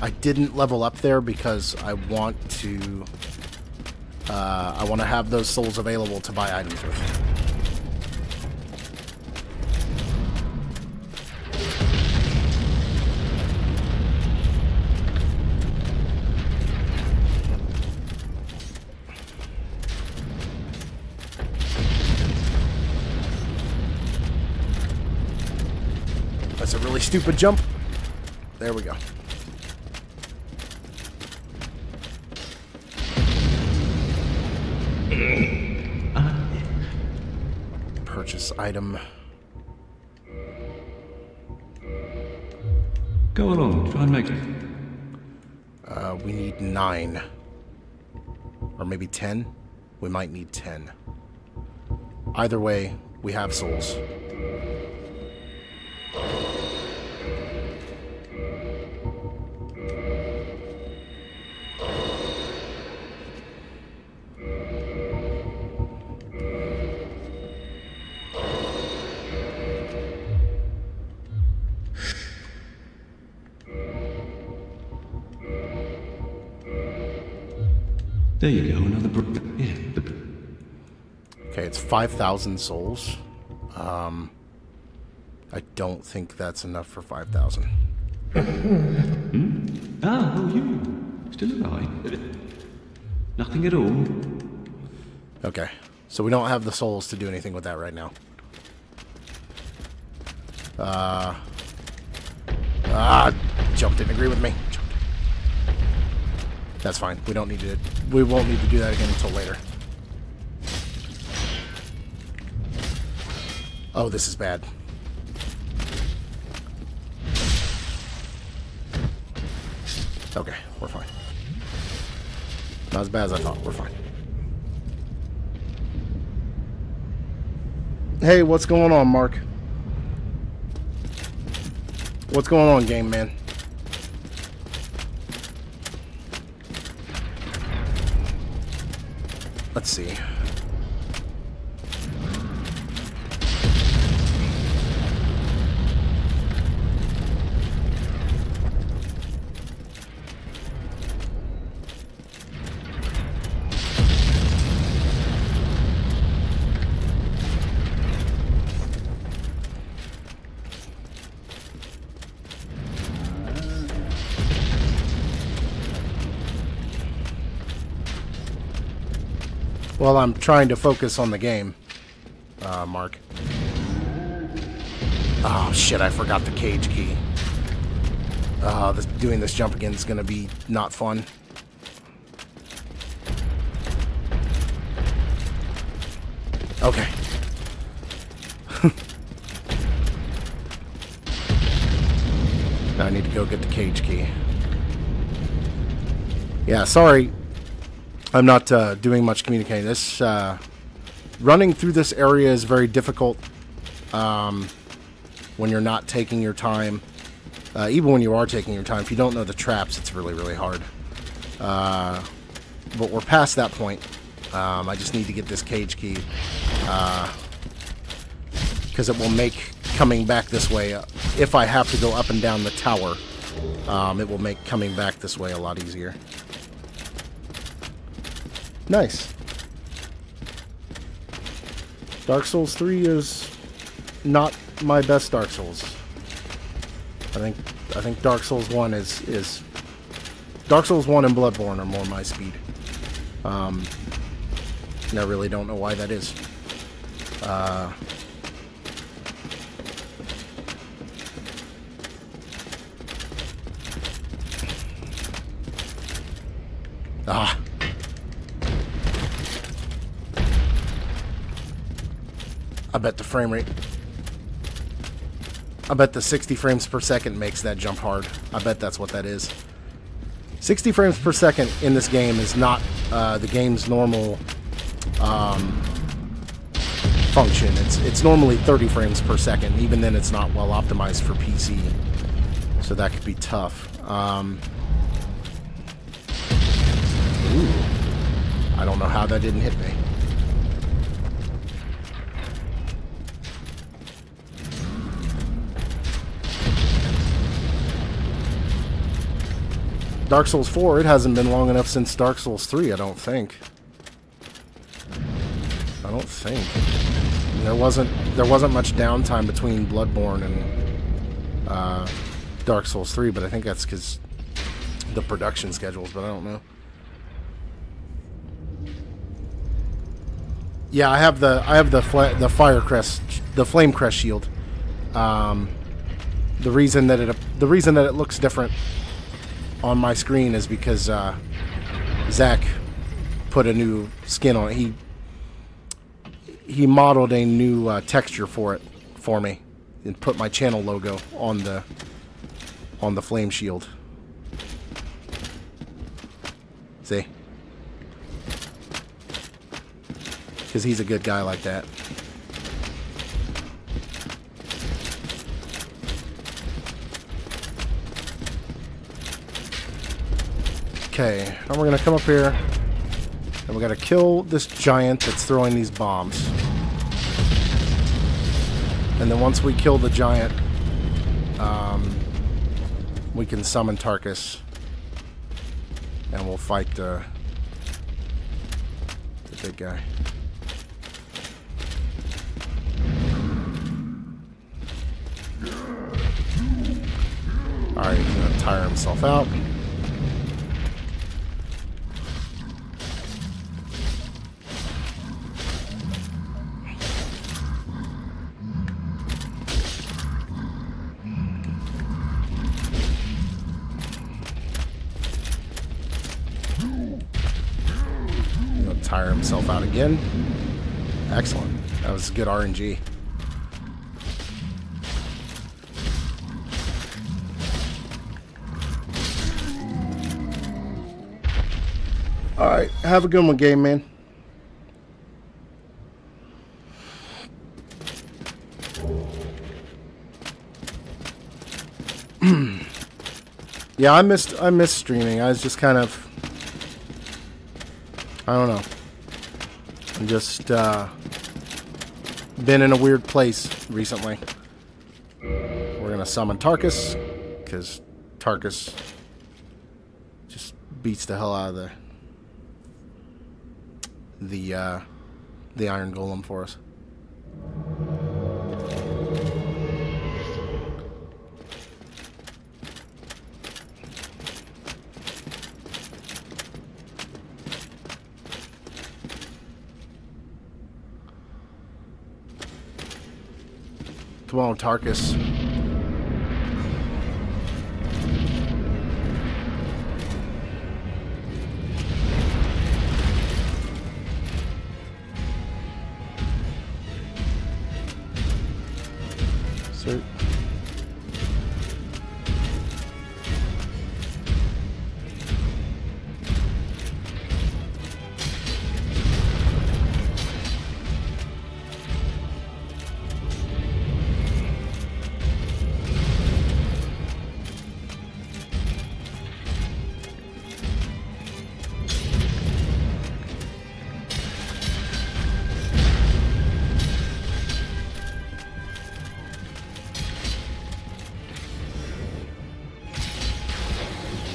I didn't level up there because I want to have those souls available to buy items with. That's a really stupid jump. There we go. Purchase item. Go along, try and make it. We need 9. Or maybe 10? We might need 10. Either way, we have souls. There you go, another yeah. Okay, it's 5,000 souls. I don't think that's enough for 5,000. Ah, oh, you. Still alive? Nothing at all? Okay, so we don't have the souls to do anything with that right now. Jump didn't agree with me. That's fine. We don't need to. We won't need to do that again until later. Oh, this is bad. Okay, we're fine. Not as bad as I thought. We're fine. Hey, what's going on, Mark? What's going on, game man? Let's see. Well, I'm trying to focus on the game, Mark. Oh, shit, I forgot the cage key. Doing this jump again is going to be not fun. Okay. Now I need to go get the cage key. Yeah, sorry. I'm not doing much communicating. This running through this area is very difficult when you're not taking your time. Even when you are taking your time, if you don't know the traps, it's really, really hard. But we're past that point. I just need to get this cage key. Because it will make coming back this way, if I have to go up and down the tower, it will make coming back this way a lot easier. Nice. Dark Souls 3 is not my best Dark Souls. I think Dark Souls 1 is Dark Souls 1 and Bloodborne are more my speed. And I really don't know why that is. I bet the frame rate. I bet the 60 frames per second makes that jump hard. I bet that's what that is. 60 frames per second in this game is not the game's normal function. It's normally 30 frames per second. Even then, it's not well optimized for PC. So that could be tough. Ooh. I don't know how that didn't hit me. Dark Souls 4, it hasn't been long enough since Dark Souls 3, I don't think. There wasn't much downtime between Bloodborne and Dark Souls 3, but I think that's because the production schedules, but I don't know. Yeah, I have the fire crest, the flame crest shield. The reason that it looks different on my screen is because Zach put a new skin on it. He modeled a new texture for it for me and put my channel logo on the flame shield. See? Because he's a good guy like that. Okay, now we're going to come up here, and we got to kill this giant that's throwing these bombs. And then once we kill the giant, we can summon Tarkus, and we'll fight the big guy. Alright, he's going to tire himself out. Tire himself out again. Excellent. That was good RNG. Alright, have a good one, game man. Yeah, I missed streaming. I was just kind of, I don't know. I'm just been in a weird place recently. We're gonna summon Tarkus, because Tarkus just beats the hell out of the Iron Golem for us. Come on, Tarkus.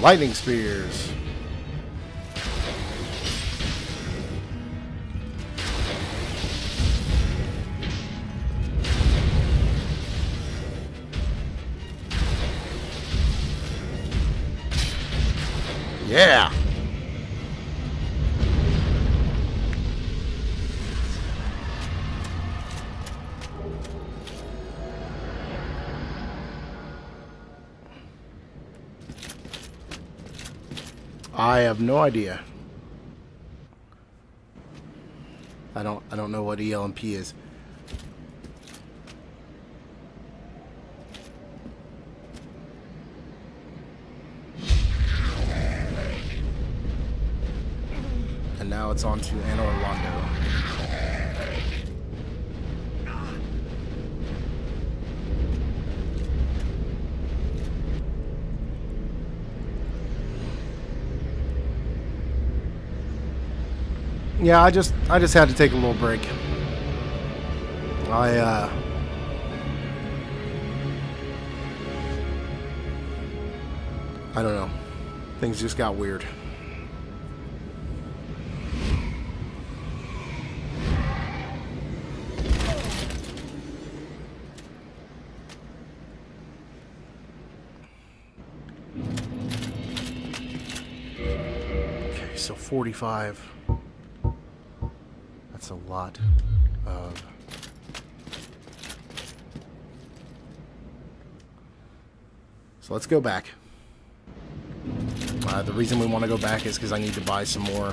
Lightning spears. Yeah. I have no idea. I don't know what ELMP is. And now it's on to Anna Orlando. Yeah, I just had to take a little break. I don't know. Things just got weird. Okay, so 45. That's a lot of... So let's go back. The reason we want to go back is because I need to buy some more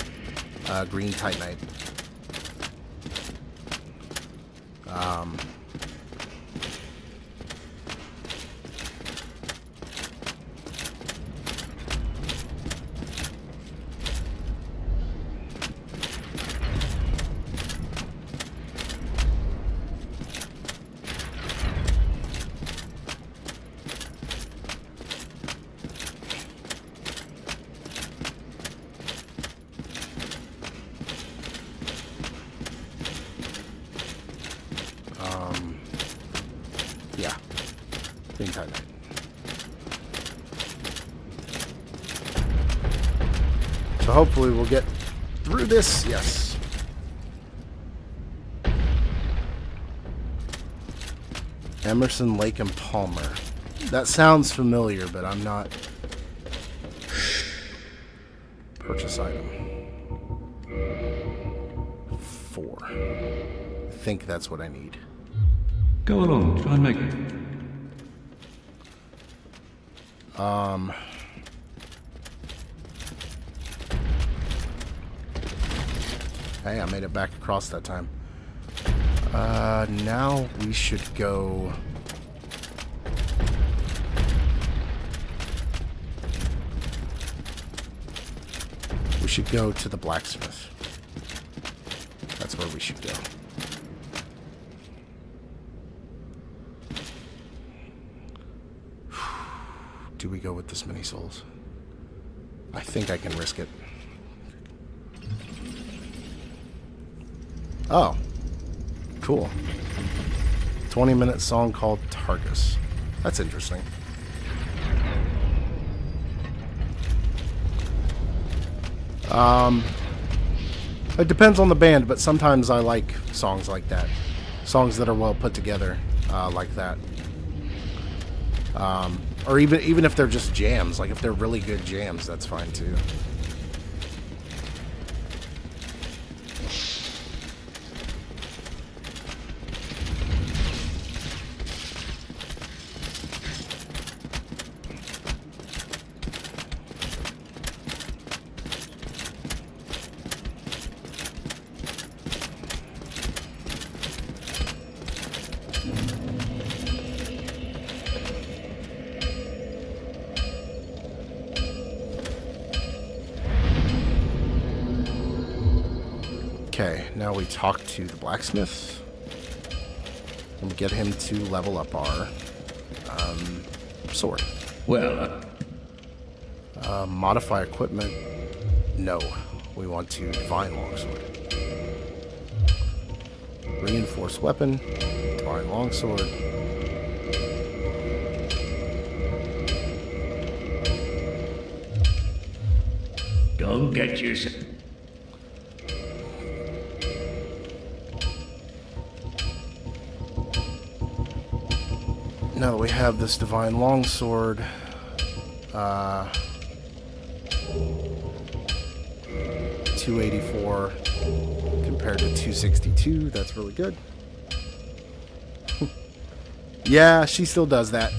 green titanite. Yeah, green titanite. So hopefully we'll get through this. Yes. Emerson, Lake, and Palmer. That sounds familiar, but I'm not. Purchase item. 4. I think that's what I need. Go along, try and make... Hey, I made it back across that time. Now we should go... We should go to the blacksmith. That's where we should go. Do we go with this many souls? I think I can risk it. Oh. Cool. 20-minute song called Targus. That's interesting. It depends on the band, but sometimes I like songs like that. Songs that are well put together, like that. Or even if they're just jams, like if they're really good jams, that's fine too. Okay, now we talk to the blacksmith and get him to level up our sword. Well, modify equipment. No, we want to divine longsword. Reinforce weapon, divine longsword. Don't get yourself... Now that we have this divine longsword, 284 compared to 262, that's really good. Yeah, she still does that.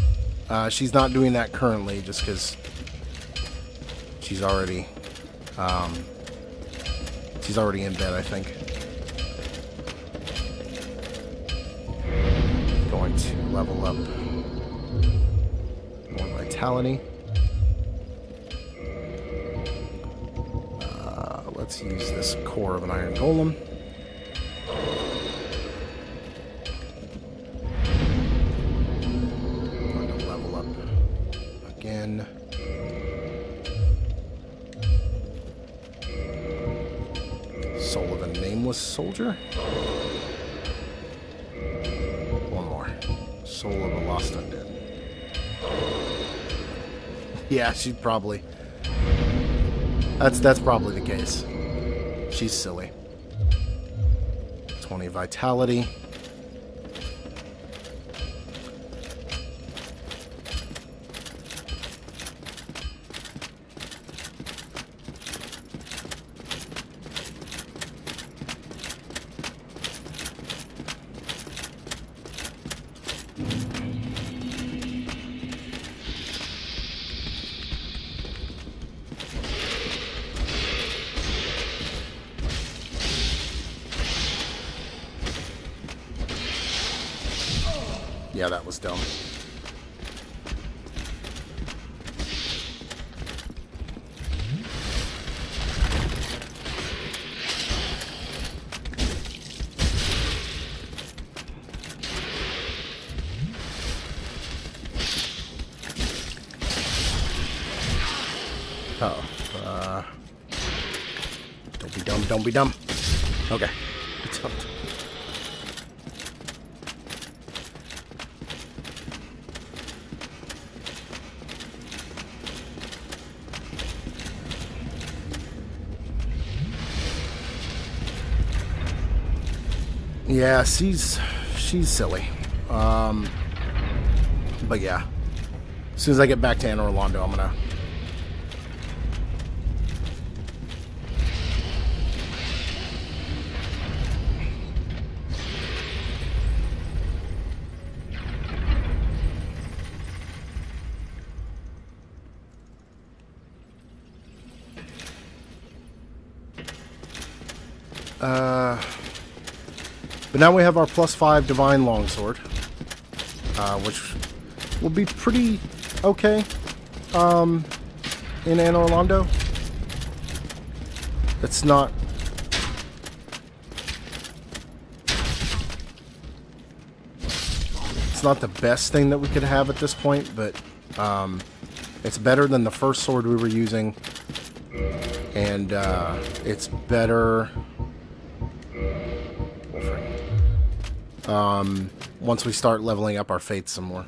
She's not doing that currently just because she's already in bed, I think. Going to level up more vitality. Let's use this core of an iron golem. Going to level up again. Soul of a nameless soldier. One more. Soul of a lost undead. Yeah, she'd probably... That's probably the case. She's silly. 20 vitality. Yeah, that was dumb. Uh-oh. Don't be dumb, don't be dumb. Okay. Don't. Yeah, she's silly. But yeah. As soon as I get back to Anne Orlando, I'm gonna... But now we have our +5 Divine Longsword, which will be pretty okay in Anne Orlando. It's not... It's not the best thing that we could have at this point, but it's better than the first sword we were using, and it's better... once we start leveling up our faith some more.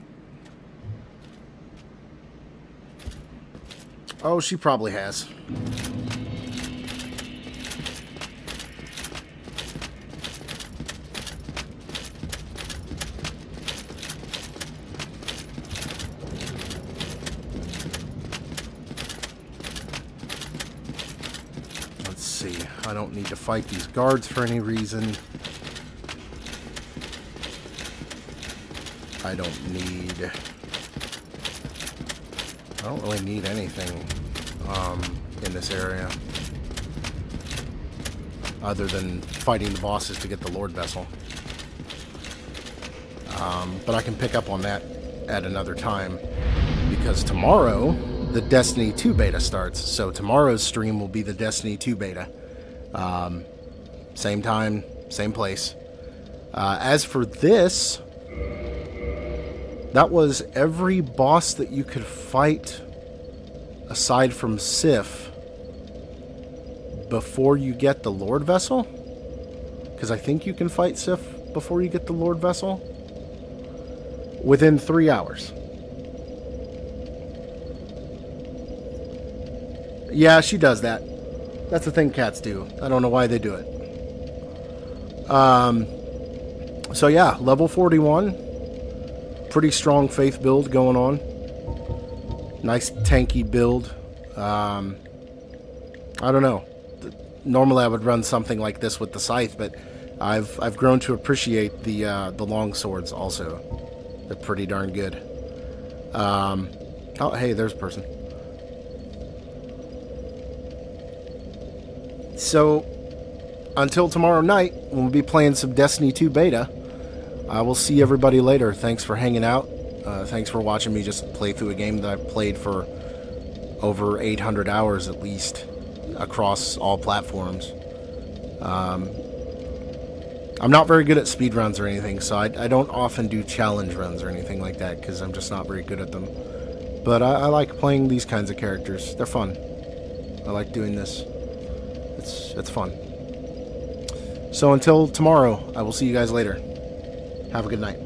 Oh, she probably has. Let's see. I don't need to fight these guards for any reason. I don't really need anything in this area other than fighting the bosses to get the Lord Vessel. But I can pick up on that at another time because tomorrow the Destiny 2 beta starts. So tomorrow's stream will be the Destiny 2 beta. Same time, same place. As for this... That was every boss that you could fight aside from Sif before you get the Lord Vessel. Because I think you can fight Sif before you get the Lord Vessel. Within 3 hours. Yeah, she does that. That's the thing cats do. I don't know why they do it. So yeah, level 41. Pretty strong faith build going on. Nice tanky build. I don't know. Normally I would run something like this with the scythe, but I've grown to appreciate the long swords also. They're pretty darn good. Oh, hey, there's a person. So, until tomorrow night, when we'll be playing some Destiny 2 beta, I will see everybody later. Thanks for hanging out. Thanks for watching me just play through a game that I've played for over 800 hours at least, across all platforms. I'm not very good at speedruns or anything, so I don't often do challenge runs or anything like that, because I'm just not very good at them. But I like playing these kinds of characters. They're fun. I like doing this. It's fun. So until tomorrow, I will see you guys later. Have a good night.